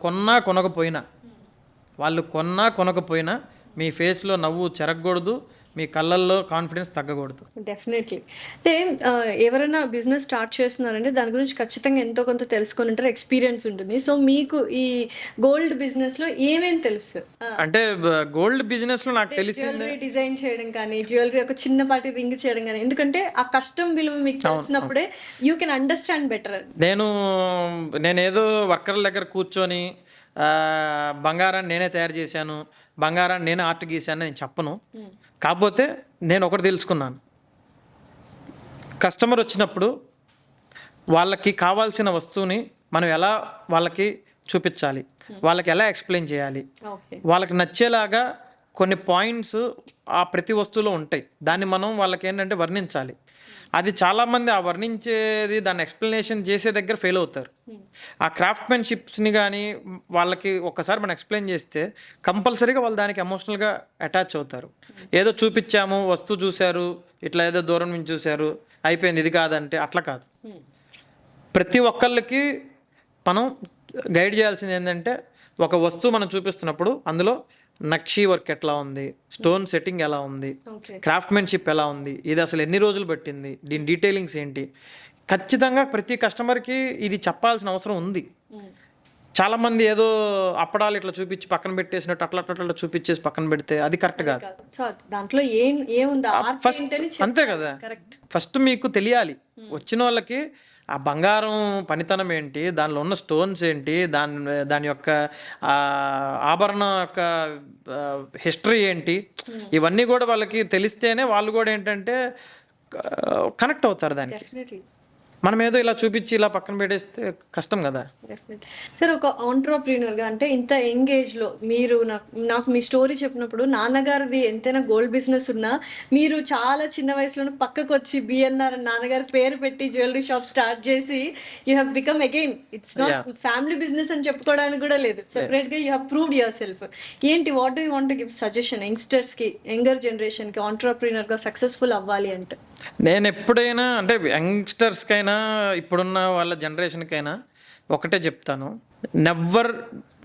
S3: కొనకపోయినా మీ ఫేస్లో నవ్వు చెరగకూడదు, మీ కళ్ళల్లో కాన్ఫిడెన్స్ తగ్గకూడదు.
S2: డెఫినెట్లీ. అంటే ఎవరైనా బిజినెస్ స్టార్ట్ చేస్తున్నారంటే దాని గురించి ఖచ్చితంగా ఎంతో కొంత తెలుసుకొని ఉంటారు, ఎక్స్పీరియన్స్ ఉంటుంది. సో మీకు ఈ గోల్డ్ బిజినెస్లో ఏమేమి తెలుసు?
S3: అంటే గోల్డ్ బిజినెస్లో నాకు తెలిసింది
S2: జ్యువెలరీ డిజైన్ చేయడం కానీ, జ్యువెలరీ ఒక చిన్నపాటి రింగ్ చేయడం కానీ, ఎందుకంటే ఆ కష్టం విలువ మీకు తెలిసినప్పుడే యూ కెన్ అండర్స్టాండ్ బెటర్.
S3: నేనేదో వర్కర్ల దగ్గర కూర్చొని బంగారాన్ని నేనే తయారు చేశాను, బంగారాన్ని నేనే ఆర్ట్ గీశాను నేను చెప్పను. కాకపోతే నేను ఒకటి తెలుసుకున్నాను, కస్టమర్ వచ్చినప్పుడు వాళ్ళకి కావాల్సిన వస్తువుని మనం ఎలా వాళ్ళకి చూపించాలి, వాళ్ళకి ఎలా ఎక్స్ప్లెయిన్ చేయాలి, వాళ్ళకి నచ్చేలాగా కొన్ని పాయింట్స్ ఆ ప్రతి వస్తువులో ఉంటాయి. దాన్ని మనం వాళ్ళకి ఏంటంటే వర్ణించాలి. అది చాలామంది ఆ వర్ణించేది దాన్ని ఎక్స్ప్లెనేషన్ చేసే దగ్గర ఫెయిల్ అవుతారు. ఆ క్రాఫ్ట్మెన్షిప్స్ని కానీ వాళ్ళకి ఒక్కసారి మనం ఎక్స్ప్లెయిన్ చేస్తే కంపల్సరీగా వాళ్ళు దానికి ఎమోషనల్గా అటాచ్ అవుతారు. ఏదో చూపించాము, వస్తువు చూశారు, ఇట్లా ఏదో దూరం నుంచి చూశారు, అయిపోయింది, ఇది కాదంటే అట్లా కాదు. ప్రతి ఒక్కళ్ళకి మనం గైడ్ చేయాల్సింది ఏంటంటే, ఒక వస్తువు మనం చూపిస్తున్నప్పుడు అందులో నక్షీ వర్క్ ఎట్లా ఉంది, స్టోన్ సెట్టింగ్ ఎలా ఉంది, క్రాఫ్ట్మెన్షిప్ ఎలా ఉంది, ఇది అసలు ఎన్ని రోజులు పట్టింది, దీని డీటెయిలింగ్స్ ఏంటి, ఖచ్చితంగా ప్రతి కస్టమర్కి ఇది చెప్పాల్సిన అవసరం ఉంది. చాలామంది ఏదో అప్పడాలు ఇట్లా చూపించి పక్కన పెట్టేసినట్టు అట్లా చూపించేసి పక్కన పెడితే అది కరెక్ట్ కాదు.
S2: దాంట్లో
S3: ఫస్ట్ అంతే కదా, ఫస్ట్ మీకు తెలియాలి. వచ్చిన వాళ్ళకి ఆ బంగారం పనితనం ఏంటి, దానిలో ఉన్న స్టోన్స్ ఏంటి, దాని యొక్క ఆభరణం యొక్క హిస్టరీ ఏంటి, ఇవన్నీ కూడా వాళ్ళకి తెలిస్తేనే వాళ్ళు కూడా ఏంటంటే కనెక్ట్ అవుతారు దానికి. మనం ఏదో ఇలా చూపించి ఇలా పక్కన పెట్టేస్తే కష్టం కదా.
S2: సార్, ఒక ఆంట్రప్రీనర్గా అంటే ఇంత యంగ్ ఏజ్లో మీరు నాకు మీ స్టోరీ చెప్పినప్పుడు నాన్నగారిది ఎంతైనా గోల్డ్ బిజినెస్ ఉన్నా మీరు చాలా చిన్న వయసులో పక్కకు వచ్చి బిఎన్ఆర్ నాన్నగారి పేరు పెట్టి జ్యువెలరీ షాప్ స్టార్ట్ చేసి you have become again, it's not family business అని చెప్పుకోవడానికి కూడా లేదు, సెపరేట్గా you have proved your self, what do you want to give suggestion యంగ్స్టర్స్కి, యంగర్ జనరేషన్కి ఆంట్రప్రీనర్గా సక్సెస్ఫుల్ అవ్వాలి అంటే?
S3: నేను ఎప్పుడైనా అంటే యంగ్స్టర్స్కైనా ఇప్పుడున్న వాళ్ళ జనరేషన్కైనా ఒకటే చెప్తాను, నెవర్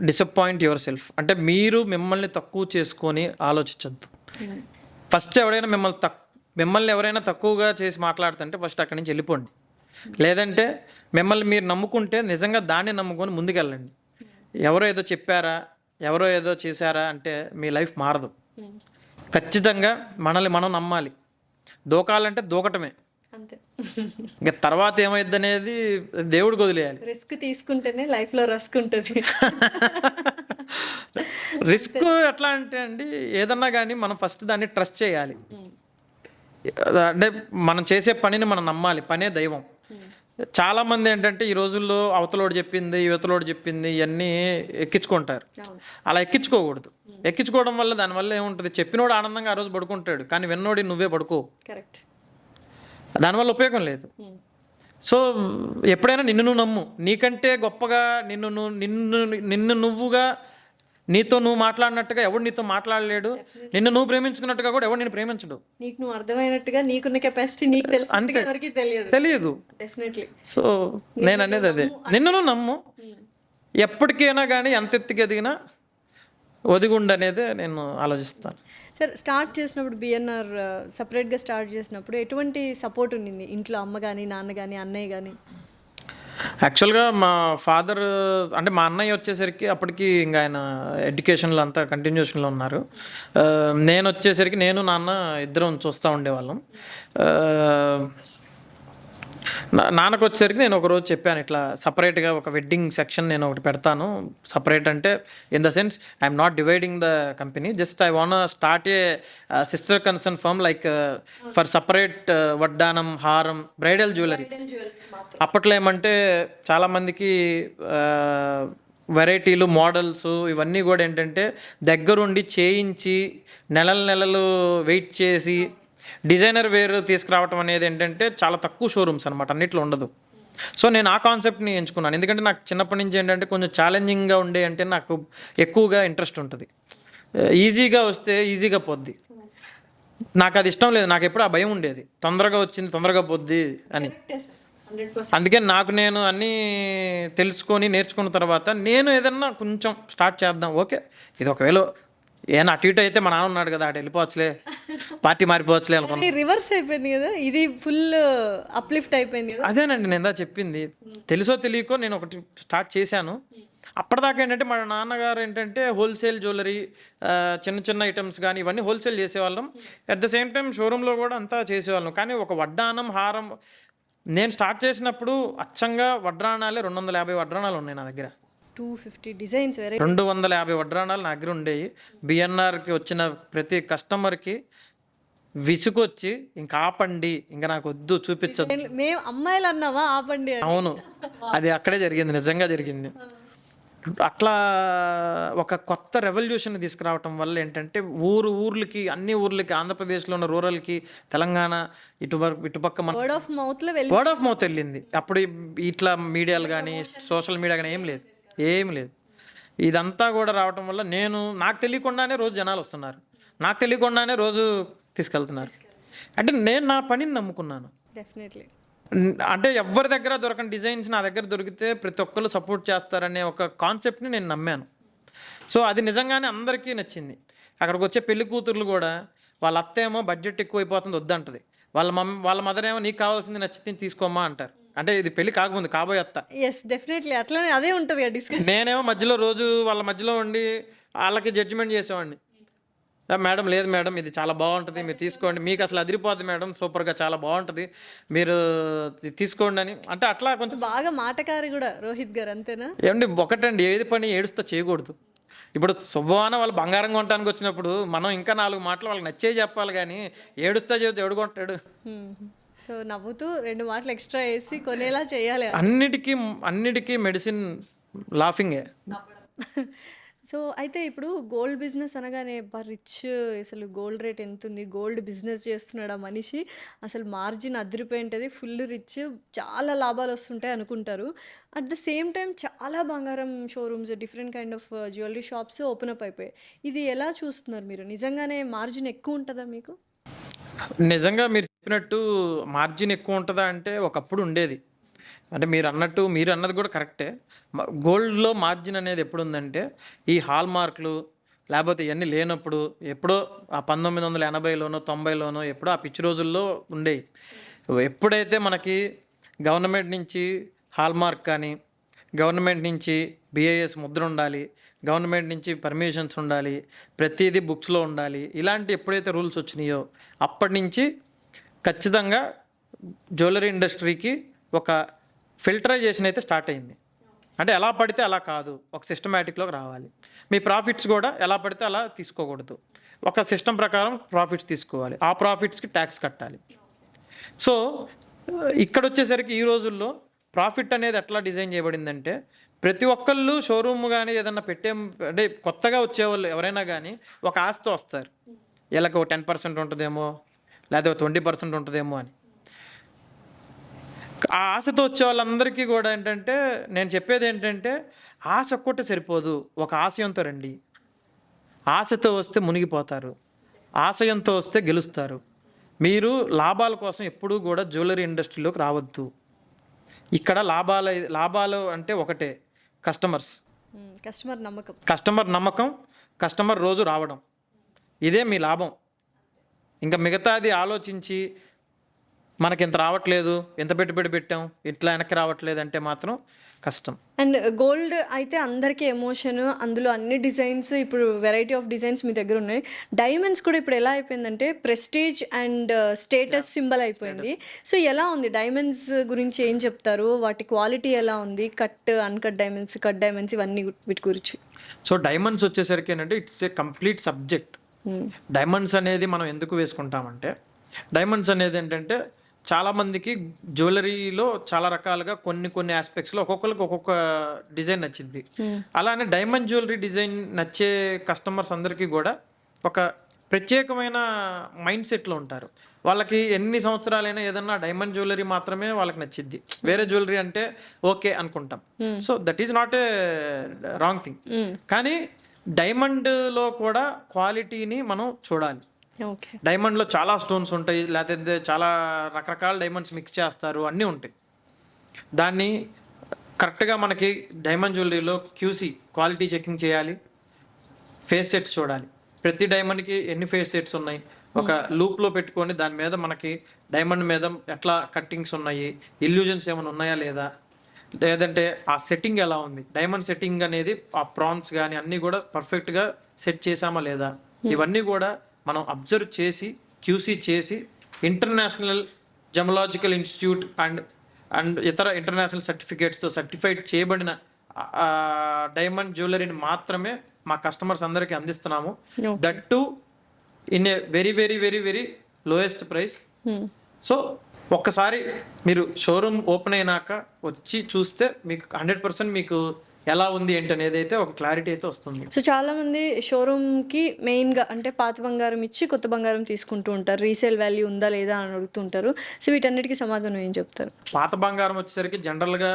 S3: డిసప్పాయింట్ యువర్ సెల్ఫ్. అంటే మీరు మిమ్మల్ని తక్కువ చేసుకొని ఆలోచించద్దు. ఫస్ట్ ఎవరైనా మిమ్మల్ని ఎవరైనా తక్కువగా చేసి మాట్లాడుతుంటే ఫస్ట్ అక్కడి నుంచి వెళ్ళిపోండి. లేదంటే మిమ్మల్ని మీరు నమ్ముకుంటే నిజంగా దాన్ని నమ్ముకొని ముందుకెళ్ళండి. ఎవరో ఏదో చెప్పారా, ఎవరో ఏదో చేశారా అంటే మీ లైఫ్ మారదు. ఖచ్చితంగా మనల్ని మనం నమ్మాలి. దూకాలంటే దూకటమే
S2: అంతే.
S3: ఇంకా తర్వాత ఏమైంది అనేది దేవుడికి వదిలేయాలి.
S2: రిస్క్ తీసుకుంటేనే లైఫ్లో రస్క్ ఉంటుంది.
S3: రిస్క్ ఎట్లా అంటే అండి, ఏదన్నా కానీ మనం ఫస్ట్ దాన్ని ట్రస్ట్ చేయాలి. అంటే మనం చేసే పనిని మనం నమ్మాలి. పనే దైవం. చాలామంది ఏంటంటే ఈ రోజుల్లో అవతలోడు చెప్పింది యువతలోడు చెప్పింది ఇవన్నీ ఎక్కించుకుంటారు. అలా ఎక్కించుకోకూడదు. ఎక్కించుకోవడం వల్ల దానివల్ల ఏముంటుంది, చెప్పినోడు ఆనందంగా ఆ రోజు పడుకుంటాడు, కానీ విన్నోడి నువ్వే పడుకో, దానివల్ల ఉపయోగం లేదు. సో ఎప్పుడైనా నిన్ను నువ్వు నమ్ము. నీకంటే గొప్పగా నిన్ను నువ్వుగా నీతో నువ్వు మాట్లాడినట్టుగా ఎవడు నీతో మాట్లాడలేడు. నిన్ను నువ్వు ప్రేమించుకున్నట్టుగా కూడా ఎవడు నేను ప్రేమించడు.
S2: నీకు నువ్వు అర్థమైనట్టుగా నీకున్న కెపాసిటీ నీకు తెలుసు, అంతే,
S3: తెలియదు. సో నేను అనేది అదే, నిన్ను నువ్వు నమ్ము. ఎప్పటికైనా కానీ ఎంత ఎత్తుకి ఎదిగినా ఒదిగుండు అనేదే నేను ఆలోచిస్తాను.
S2: సార్ స్టార్ట్ చేసినప్పుడు బిఎన్ఆర్ సపరేట్గా స్టార్ట్ చేసినప్పుడు ఎటువంటి సపోర్ట్ ఉండింది ఇంట్లో? అమ్మ కానీ, నాన్న కానీ, అన్నయ్య కానీ?
S3: యాక్చువల్గా మా ఫాదర్ అంటే మా అన్నయ్య వచ్చేసరికి అప్పటికి ఇంకా ఆయన ఎడ్యుకేషన్లో అంతా కంటిన్యూషన్లో ఉన్నారు. నేను వచ్చేసరికి నేను నాన్న ఇద్దరం చూస్తూ ఉండేవాళ్ళం. నాన్నకు వచ్చేసరికి నేను ఒకరోజు చెప్పాను, ఇట్లా సపరేట్గా ఒక వెడ్డింగ్ సెక్షన్ నేను ఒకటి పెడతాను. సపరేట్ అంటే in the sense I'm not dividing the company, just I want start a sister concern firm like for separate వడ్డానం, హారం, బ్రైడల్ జ్యువెలరీ. అప్పట్లో ఏమంటే చాలామందికి వెరైటీలు, మోడల్స్ ఇవన్నీ కూడా ఏంటంటే దగ్గరుండి చేయించి నెలలు వెయిట్ చేసి డిజైనర్ వేర్ తీసుకురావటం అనేది ఏంటంటే చాలా తక్కువ షోరూమ్స్ అనమాట, అన్నిట్లో ఉండదు. సో నేను ఆ కాన్సెప్ట్ని ఎంచుకున్నాను, ఎందుకంటే నాకు చిన్నప్పటి నుంచి ఏంటంటే కొంచెం ఛాలెంజింగ్గా ఉండే అంటే నాకు ఎక్కువగా ఇంట్రెస్ట్ ఉంటుంది. ఈజీగా వస్తే ఈజీగా పోద్ది, నాకు అది ఇష్టం లేదు. నాకు ఎప్పుడు ఆ భయం ఉండేది, తొందరగా వచ్చింది తొందరగా పోద్ది అని. అందుకే నాకు నేను అన్నీ తెలుసుకొని నేర్చుకున్న తర్వాత నేను ఏదన్నా కొంచెం స్టార్ట్ చేద్దాం, ఓకే ఇది ఒకవేళ ఏనా అటు ఇటు అయితే మా నాన్న ఉన్నాడు కదా, అటు వెళ్ళిపోవచ్చులే, పార్టీ మారిపోవచ్చులే అనుకున్నాను.
S2: రివర్స్ అయిపోయింది కదా, ఇది ఫుల్ అప్లిఫ్ట్ అయిపోయింది కదా.
S3: అదేనండి నేను ఇందా చెప్పింది, తెలుసో తెలియకో నేను ఒకటి స్టార్ట్ చేశాను. అప్పటిదాకా ఏంటంటే మా నాన్నగారు ఏంటంటే హోల్సేల్ జ్యువెలరీ, చిన్న చిన్న ఐటమ్స్ కానీ ఇవన్నీ హోల్సేల్ చేసేవాళ్ళం. అట్ ద సేమ్ టైం షోరూంలో కూడా అంతా చేసేవాళ్ళం. కానీ ఒక వడ్డానం, హారం నేను స్టార్ట్ చేసినప్పుడు అచ్చంగా వడ్రాణాలే 250 వడ్రాణాలు ఉన్నాయి నా దగ్గర.
S2: 250 డిజైన్స్,
S3: 250 వడ్రాణాలు నా దగ్గర ఉండేవి. బిఎన్ఆర్కి వచ్చిన ప్రతి కస్టమర్కి విసుకొచ్చి ఇంకా ఆపండి, ఇంకా నాకు వద్దు, చూపించదు.
S2: మేము అమ్మాయిలు అన్నావా ఆపండి?
S3: అవును, అది అక్కడే జరిగింది, నిజంగా జరిగింది. అట్లా ఒక కొత్త రెవల్యూషన్ తీసుకురావటం వల్ల ఏంటంటే ఊర్లకి, అన్ని ఊర్లకి, ఆంధ్రప్రదేశ్లో ఉన్న రూరల్కి, తెలంగాణ ఇటుపక్క మన
S2: వర్డ్ ఆఫ్ మౌత్
S3: వెళ్ళింది. అప్పుడు ఇట్లా మీడియాలు కానీ సోషల్ మీడియా కానీ ఏం లేదు. ఇదంతా కూడా రావటం వల్ల నాకు తెలియకుండానే రోజు జనాలు వస్తున్నారు, నాకు తెలియకుండానే రోజు తీసుకెళ్తున్నారు. అంటే నేను నా పనిని నమ్ముకున్నాను.
S2: డెఫినెట్లీ.
S3: అంటే ఎవరి దగ్గర దొరకని డిజైన్స్ నా దగ్గర దొరికితే ప్రతి ఒక్కరు సపోర్ట్ చేస్తారనే ఒక కాన్సెప్ట్ని నేను నమ్మాను. సో అది నిజంగానే అందరికీ నచ్చింది. అక్కడికి వచ్చే పెళ్లి కూతుర్లు కూడా వాళ్ళ అత్త ఏమో బడ్జెట్ ఎక్కువైపోతుంది వద్దంటది, వాళ్ళ మదర్ ఏమో నీకు కావాల్సింది నచ్చితే తీసుకోమ్మా అంటారు. అంటే ఇది పెళ్లి కాకముందు కాబోయే అత్త.
S2: ఎస్, డెఫినెట్లీ అట్లానే అదే ఉంటుంది డిస్కషన్.
S3: నేనేమో మధ్యలో రోజు వాళ్ళ మధ్యలో ఉండి వాళ్ళకి జడ్జిమెంట్ చేసేవాడిని. మేడం లేదు మేడం ఇది చాలా బాగుంటుంది, మీరు తీసుకోండి, మీకు అసలు అదిరిపోద్ది మేడం, సూపర్గా చాలా బాగుంటుంది, మీరు తీసుకోండి అని. అంటే అట్లా కొంచెం
S2: బాగా మాటకారి కూడా రోహిత్ గారు, అంతేనా?
S3: ఏమండి ఒకటండి, ఏది పని ఏడుస్తా చేయకూడదు. ఇప్పుడు శుభవాన వాళ్ళు బంగారం కొనడానికి వచ్చినప్పుడు మనం ఇంకా 4 మాటలు వాళ్ళకి నచ్చే చెప్పాలి, కానీ ఏడుస్తా చెబితే ఎవడుకుంటాడు?
S2: సో నవ్వుతూ 2 మాటలు ఎక్స్ట్రా వేసి కొనేలా చేయాలి.
S3: అన్నిటికీ మెడిసిన్ లాఫింగే.
S2: సో అయితే ఇప్పుడు గోల్డ్ బిజినెస్ అనగానే రిచ్, అసలు గోల్డ్ రేట్ ఎంత ఉంది, గోల్డ్ బిజినెస్ చేస్తున్నాడు ఆ మనిషి, అసలు మార్జిన్ అదిరిపోయింటుంది, ఫుల్ రిచ్, చాలా లాభాలు వస్తుంటాయి అనుకుంటారు. అట్ ద సేమ్ టైం చాలా బంగారం showrooms, different kind of jewellery shops open up అయిపోయాయి. ఇది ఎలా చూస్తున్నారు మీరు? నిజంగానే మార్జిన్ ఎక్కువ ఉంటుందా మీకు?
S3: నిజంగా మీరు చెప్పినట్టు మార్జిన్ ఎక్కువ ఉంటుందా అంటే ఒకప్పుడు ఉండేది. అంటే మీరు అన్నది కూడా కరెక్టే. గోల్డ్లో మార్జిన్ అనేది ఎప్పుడు ఉందంటే ఈ హాల్ మార్కులు లేకపోతే ఇవన్నీ లేనప్పుడు, ఎప్పుడో ఆ 1980లోనో 90లోనో ఎప్పుడో ఆ పిచ్చి రోజుల్లో ఉండేవి. ఎప్పుడైతే మనకి గవర్నమెంట్ నుంచి హాల్ మార్క్ కానీ, గవర్నమెంట్ నుంచి BIS ముద్ర ఉండాలి, గవర్నమెంట్ నుంచి పర్మిషన్స్ ఉండాలి, ప్రతిదీ బుక్స్లో ఉండాలి, ఇలాంటి ఎప్పుడైతే రూల్స్ వచ్చినాయో అప్పటి నుంచి ఖచ్చితంగా జ్యువెలరీ ఇండస్ట్రీకి ఒక ఫిల్టరైజేషన్ అయితే స్టార్ట్ అయింది. అంటే ఎలా పడితే అలా కాదు, ఒక సిస్టమేటిక్లోకి రావాలి. మీ ప్రాఫిట్స్ కూడా ఎలా పడితే అలా తీసుకోకూడదు, ఒక సిస్టమ్ ప్రకారం ప్రాఫిట్స్ తీసుకోవాలి, ఆ ప్రాఫిట్స్కి ట్యాక్స్ కట్టాలి. సో ఇక్కడ వచ్చేసరికి ఈ రోజుల్లో ప్రాఫిట్ అనేది ఎట్లా డిజైన్ చేయబడిందంటే ప్రతి ఒక్కళ్ళు షోరూమ్ కానీ ఏదన్నా అంటే కొత్తగా వచ్చేవాళ్ళు ఎవరైనా కానీ ఒక ఆశతో వస్తారు, వీళ్ళకి ఒక 10% ఉంటుందేమో లేదా 20% ఉంటుందేమో అని. ఆ ఆశతో వచ్చే వాళ్ళందరికీ కూడా ఏంటంటే నేను చెప్పేది ఏంటంటే ఆశ ఒక్కటే సరిపోదు, ఒక ఆశయంతో రండి. ఆశతో వస్తే మునిగిపోతారు, ఆశయంతో వస్తే గెలుస్తారు. మీరు లాభాల కోసం ఎప్పుడూ కూడా జ్యువెలరీ ఇండస్ట్రీలోకి రావద్దు. ఇక్కడ లాభాలు అంటే ఒకటే, కస్టమర్స్.
S2: కస్టమర్ నమ్మకం.
S3: కస్టమర్ నమ్మకం, కస్టమర్ రోజు రావడం, ఇదే మీ లాభం. ఇంకా మిగతాది ఆలోచించి మనకి ఇంత రావట్లేదు, ఎంత పెట్టుబడి పెట్టాం, ఇట్లా వెనక్కి రావట్లేదు అంటే మాత్రం కష్టం.
S2: అండ్ గోల్డ్ అయితే అందరికీ ఎమోషన్, అందులో అన్ని డిజైన్స్, ఇప్పుడు వెరైటీ ఆఫ్ డిజైన్స్ మీ దగ్గర ఉన్నాయి. డైమండ్స్ కూడా ఇప్పుడు ఎలా అయిపోయిందంటే ప్రెస్టీజ్ అండ్ స్టేటస్ సింబల్ అయిపోయింది. సో ఎలా ఉంది డైమండ్స్ గురించి ఏం చెప్తారు? వాటి క్వాలిటీ ఎలా ఉంది? Cut, uncut diamonds, cut diamonds, ఇవన్నీ వీటి గురించి.
S3: సో డైమండ్స్ వచ్చేసరికి ఏంటంటే it's a complete subject. Diamonds అనేది మనం ఎందుకు వేసుకుంటామంటే, డైమండ్స్ అనేది ఏంటంటే చాలామందికి జ్యువెలరీలో చాలా రకాలుగా కొన్ని ఆస్పెక్ట్స్లో ఒక్కొక్కరికి ఒక్కొక్క డిజైన్ నచ్చింది. అలానే డైమండ్ జ్యువెలరీ డిజైన్ నచ్చే కస్టమర్స్ అందరికీ కూడా ఒక ప్రత్యేకమైన మైండ్ సెట్లో ఉంటారు. వాళ్ళకి ఎన్ని సంవత్సరాలైనా ఏదన్నా డైమండ్ జ్యువెలరీ మాత్రమే వాళ్ళకి నచ్చిద్ది, వేరే జ్యువెలరీ అంటే ఓకే అనుకుంటాం. So that is not a wrong thing. కానీ డైమండ్లో కూడా క్వాలిటీని మనం చూడాలి.
S2: ఓకే.
S3: డైమండ్లో చాలా స్టోన్స్ ఉంటాయి, లేకపోతే చాలా రకరకాల డైమండ్స్ మిక్స్ చేస్తారు, అన్నీ ఉంటాయి. దాన్ని కరెక్ట్గా మనకి డైమండ్ జ్యువెలరీలో క్యూసీ క్వాలిటీ చెకింగ్ చేయాలి, ఫేస్ సెట్స్ చూడాలి. ప్రతి డైమండ్కి ఎన్ని ఫేస్ సెట్స్ ఉన్నాయి, ఒక లూప్లో పెట్టుకొని దాని మీద మనకి డైమండ్ మీద ఎట్లా కట్టింగ్స్ ఉన్నాయి, ఇల్యూజన్స్ ఏమైనా ఉన్నాయా లేదా, లేదంటే ఆ సెట్టింగ్ ఎలా ఉంది, డైమండ్ సెట్టింగ్ అనేది ఆ ప్రాన్స్ కానీ అన్నీ కూడా పర్ఫెక్ట్గా సెట్ చేసామా లేదా, ఇవన్నీ కూడా మనం అబ్జర్వ్ చేసి క్యూసీ చేసి ఇంటర్నేషనల్ జెమలాజికల్ ఇన్స్టిట్యూట్ అండ్ ఇతర ఇంటర్నేషనల్ సర్టిఫికేట్స్తో సర్టిఫైడ్ చేయబడిన డైమండ్ జ్యువెలరీని మాత్రమే మా కస్టమర్స్ అందరికీ అందిస్తున్నాము. That to in a very very very very lowest price. So ఒక్కసారి మీరు షోరూమ్ ఓపెన్ అయినాక వచ్చి చూస్తే మీకు 100% మీకు ఎలా ఉంది ఏంటి అనేది అయితే ఒక క్లారిటీ అయితే వస్తుంది.
S2: సో చాలామంది షోరూమ్కి మెయిన్గా అంటే పాత బంగారం ఇచ్చి కొత్త బంగారం తీసుకుంటూ ఉంటారు, రీసేల్ వాల్యూ ఉందా లేదా అని అడుగుతుంటారు. సో వీటన్నిటికీ సమాధానం ఏం చెప్తారు?
S3: పాత బంగారం వచ్చేసరికి జనరల్గా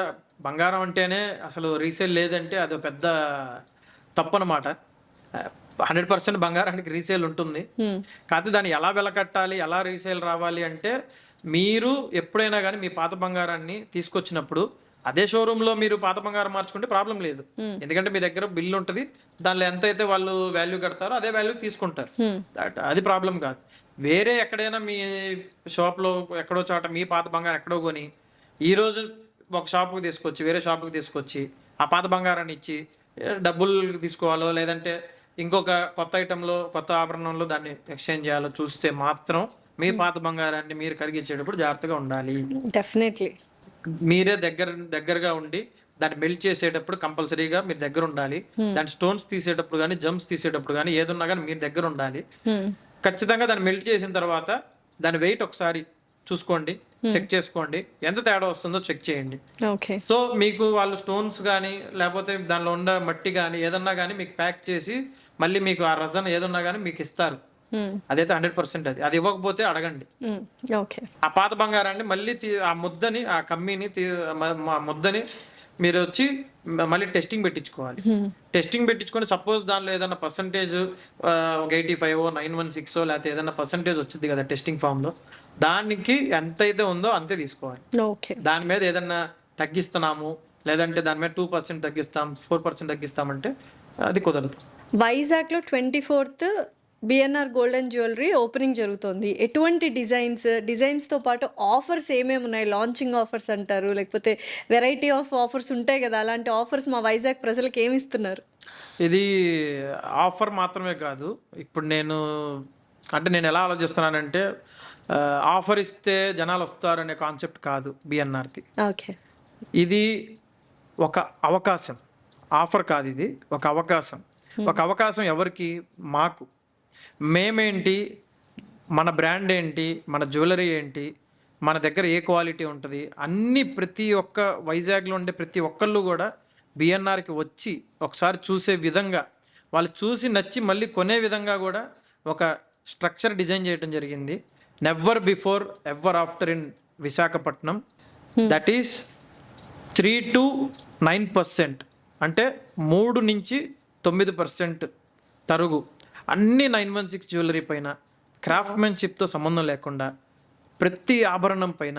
S3: బంగారం అంటేనే అసలు రీసేల్ లేదంటే అది పెద్ద తప్పు అనమాట. 100% బంగారానికి రీసేల్ ఉంటుంది. కాకపోతే దాన్ని ఎలా వెలకట్టాలి, ఎలా రీసేల్ రావాలి అంటే మీరు ఎప్పుడైనా కానీ మీ పాత బంగారాన్ని తీసుకొచ్చినప్పుడు అదే షోరూంలో మీరు పాత బంగారం మార్చుకుంటే ప్రాబ్లం లేదు. ఎందుకంటే మీ దగ్గర బిల్లు ఉంటుంది, దానిలో ఎంత అయితే వాళ్ళు వాల్యూ కడతారో అదే వాల్యూ తీసుకుంటారు, అది ప్రాబ్లం కాదు. వేరే ఎక్కడైనా మీ షాప్లో ఎక్కడో చోట మీ పాత బంగారం ఎక్కడో కొని ఈరోజు ఒక షాప్కి తీసుకొచ్చి వేరే షాప్కి తీసుకొచ్చి ఆ పాత బంగారాన్ని ఇచ్చి డబ్బులు తీసుకోవాలో లేదంటే ఇంకొక కొత్త ఐటెంలో కొత్త ఆభరణంలో దాన్ని ఎక్స్చేంజ్ చేయాలో చూస్తే మాత్రం మీ పాత బంగారాన్ని మీరు కరిగించేటప్పుడు జాగ్రత్తగా ఉండాలి.
S2: డెఫినెట్లీ
S3: మీరే దగ్గరగా ఉండి దాన్ని మెల్ట్ చేసేటప్పుడు కంపల్సరీగా మీరు దగ్గర ఉండాలి. దాని స్టోన్స్ తీసేటప్పుడు కానీ జంప్స్ తీసేటప్పుడు కానీ ఏదున్నా కానీ మీరు దగ్గర ఉండాలి. ఖచ్చితంగా దాన్ని మెల్ట్ చేసిన తర్వాత దాని వెయిట్ ఒకసారి చూసుకోండి, చెక్ చేసుకోండి, ఎంత తేడా వస్తుందో చెక్ చేయండి.
S2: ఓకే.
S3: సో మీకు వాళ్ళు స్టోన్స్ కానీ లేకపోతే దానిలో ఉన్న మట్టి కానీ ఏదన్నా కానీ మీకు ప్యాక్ చేసి మళ్ళీ మీకు ఆ రజన్ ఏదన్నా కానీ మీకు ఇస్తారు. అదైతే 100% అది ఇవ్వకపోతే అడగండి.
S2: ఓకే.
S3: ఆ పాత బంగారాన్ని మళ్ళీ ఆ ముద్దని ఆ కమ్మిని ముద్దని మీరు వచ్చి మళ్ళీ టెస్టింగ్ పెట్టించుకోవాలి. టెస్టింగ్ పెట్టించుకొని సపోజ్ దానిలో ఏదైనా పర్సంటేజ్ ఒక 85 916 లేకపోతే ఏదైనా పర్సంటేజ్ వచ్చింది కదా టెస్టింగ్ ఫామ్లో, దానికి ఎంత అయితే ఉందో అంతే తీసుకోవాలి.
S2: ఓకే.
S3: దాని మీద ఏదన్నా తగ్గిస్తున్నాము లేదంటే దాని మీద 2% తగ్గిస్తాం 4% తగ్గిస్తామంటే అది కుదరదు.
S2: వైజాగ్లో 24th BNR golden jewellery opening జరుగుతుంది. ఎటువంటి డిజైన్స్తో పాటు ఆఫర్స్ ఏమేమి ఉన్నాయి? లాంచింగ్ ఆఫర్స్ అంటారు, లేకపోతే వెరైటీ ఆఫ్ ఆఫర్స్ ఉంటాయి కదా, అలాంటి ఆఫర్స్ మా వైజాగ్ ప్రజలకు ఏమి ఇస్తున్నారు?
S3: ఇది ఆఫర్ మాత్రమే కాదు. ఇప్పుడు నేను ఎలా ఆలోచిస్తున్నానంటే ఆఫర్ ఇస్తే జనాలు వస్తారు అనే కాన్సెప్ట్ కాదు బిఎన్ఆర్ది.
S2: ఓకే.
S3: ఇది ఒక అవకాశం, ఆఫర్ కాదు, ఇది ఒక అవకాశం. ఒక అవకాశం ఎవరికి? మాకు. మేమేంటి, మన బ్రాండ్ ఏంటి, మన జ్యువెలరీ ఏంటి, మన దగ్గర ఏ క్వాలిటీ ఉంటుంది అన్నీ ప్రతి ఒక్క వైజాగ్లో ఉండే ప్రతి ఒక్కళ్ళు కూడా బిఎన్ఆర్కి వచ్చి ఒకసారి చూసే విధంగా, వాళ్ళు చూసి నచ్చి మళ్ళీ కొనే విధంగా కూడా ఒక స్ట్రక్చర్ డిజైన్ చేయడం జరిగింది. Never before ever after in Visakhapatnam. That is 3 to 9%, అంటే 3 నుంచి 9% తరుగు. అన్ని 916 జ్యువెలరీ పైన క్రాఫ్ట్మెన్షిప్తో సంబంధం లేకుండా ప్రతి ఆభరణం పైన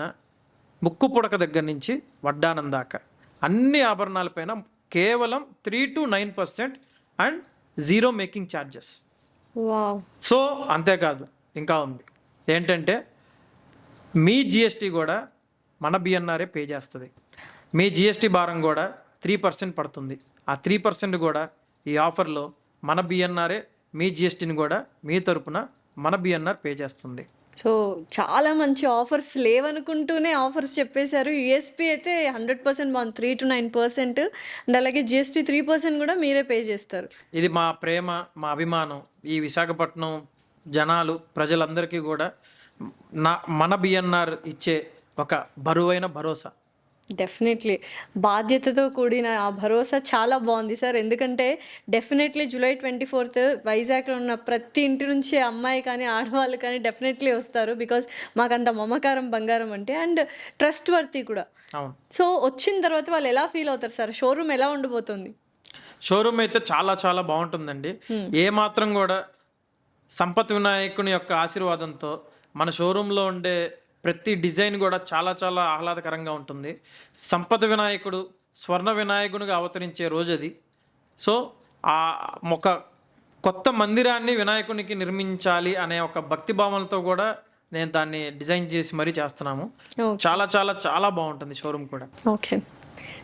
S3: ముక్కు పుడక దగ్గర నుంచి వడ్డానం దాకా అన్ని ఆభరణాలపైన కేవలం 3 to 9% and 0 making charges.
S2: Wow.
S3: So అంతేకాదు ఇంకా ఉంది ఏంటంటే మీ జిఎస్టీ కూడా మన బిఎన్ఆర్ఏ పే చేస్తుంది. మీ జిఎస్టీ భారం కూడా 3% పడుతుంది. ఆ 3% కూడా ఈ ఆఫర్లో మన బిఎన్ఆర్ఏ మీ జిఎస్టీని కూడా మీ తరపున మన బిఎన్ఆర్ పే చేస్తుంది.
S2: సో చాలా మంచి ఆఫర్స్ లేవనుకుంటూనే ఆఫర్స్ చెప్పేశారు. యూఎస్పీ అయితే 100% బాగుంది, 3 to 9%. అండ్ అలాగే జిఎస్టీ 3% కూడా మీరే పే చేస్తారు.
S3: ఇది మా ప్రేమ, మా అభిమానం. ఈ విశాఖపట్నం జనాలు ప్రజలందరికీ కూడా మన బిఎన్ఆర్ ఇచ్చే ఒక బరువైన భరోసా.
S2: డెఫినెట్లీ బాధ్యతతో కూడిన ఆ భరోసా చాలా బాగుంది సార్. ఎందుకంటే డెఫినెట్లీ జూలై 24th వైజాగ్లో ఉన్న ప్రతి ఇంటి నుంచి అమ్మాయి కానీ ఆడవాళ్ళు కానీ డెఫినెట్లీ వస్తారు. బికాజ్ మాకంత మమకారం బంగారం అంటే, అండ్ ట్రస్ట్ వర్తీ కూడా.
S3: అవును.
S2: సో వచ్చిన తర్వాత వాళ్ళు ఎలా ఫీల్ అవుతారు సార్? షోరూమ్ ఎలా ఉండబోతుంది?
S3: షోరూమ్ అయితే చాలా చాలా బాగుంటుందండి. ఏ మాత్రం కూడా సంపత్ వినాయకుని యొక్క ఆశీర్వాదంతో మన షోరూంలో ఉండే ప్రతి డిజైన్ కూడా చాలా చాలా ఆహ్లాదకరంగా ఉంటుంది. సంపద వినాయకుడు స్వర్ణ వినాయకునిగా అవతరించే రోజు అది. సో ఆ ఒక కొత్త మందిరాన్ని వినాయకునికి నిర్మించాలి అనే ఒక భక్తి భావనలతో కూడా నేను దాన్ని డిజైన్ చేసి మరీ చేస్తున్నాము. చాలా చాలా చాలా బాగుంటుంది షోరూమ్ కూడా.
S2: ఓకే.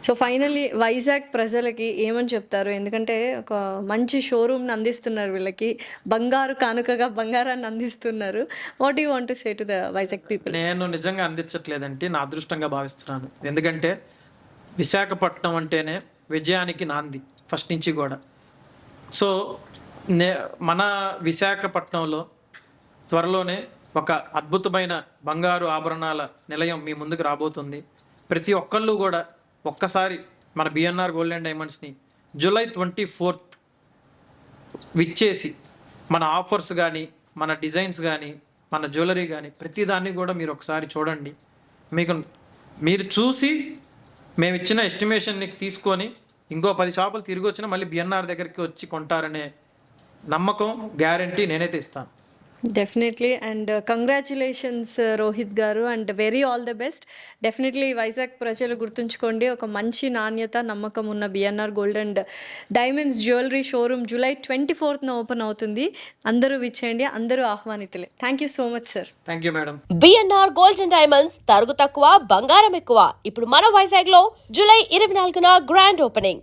S2: సో ఫైనల్లీ వైజాగ్ ప్రజలకి ఏమని చెప్తారు? ఎందుకంటే ఒక మంచి షోరూమ్ని అందిస్తున్నారు, వీళ్ళకి బంగారు కానుకగా బంగారాన్ని అందిస్తున్నారు. What you want to say to the Vizag people?
S3: నేను నిజంగా అందించట్లేదంటే నా అదృష్టంగా భావిస్తున్నాను. ఎందుకంటే విశాఖపట్నం అంటేనే విజయానికి నాంది ఫస్ట్ నుంచి కూడా. సో మన విశాఖపట్నంలో త్వరలోనే ఒక అద్భుతమైన బంగారు ఆభరణాల నిలయం మీ ముందుకు రాబోతుంది. ప్రతి ఒక్కళ్ళు కూడా ఒక్కసారి మన బిఎన్ఆర్ గోల్డ్ అండ్ డైమండ్స్ని జూలై 24th విచ్చేసి మన ఆఫర్స్ కానీ, మన డిజైన్స్ కానీ, మన జ్యువెలరీ కానీ ప్రతిదాన్ని కూడా మీరు ఒకసారి చూడండి. మీరు చూసి మేము ఇచ్చిన ఎస్టిమేషన్ని తీసుకొని ఇంకో 10 షాపులు తిరిగి వచ్చినా మళ్ళీ బిఎన్ఆర్ దగ్గరికి వచ్చి కొంటారనే నమ్మకం, గ్యారంటీ నేనైతే ఇస్తాను.
S2: Definitely. And congratulations Rohit garu, and very all the best. Definitely Vizag ప్రజలు గుర్తుంచుకోండి, ఒక మంచి నాణ్యత, నమ్మకం ఉన్న BNR gold and diamonds jewellery showroom July 24th open అవుతుంది. అందరూ విచ్చేయండి, అందరూ ఆహ్వానితులే. Thank you so much sir.
S3: Thank you madam.
S1: BNR gold and diamonds తరుగు తక్కువ బంగారం ఎక్కువ. ఇప్పుడు మన వైజాగ్ లో జూలై 24న గ్రాండ్ ఓపెనింగ్.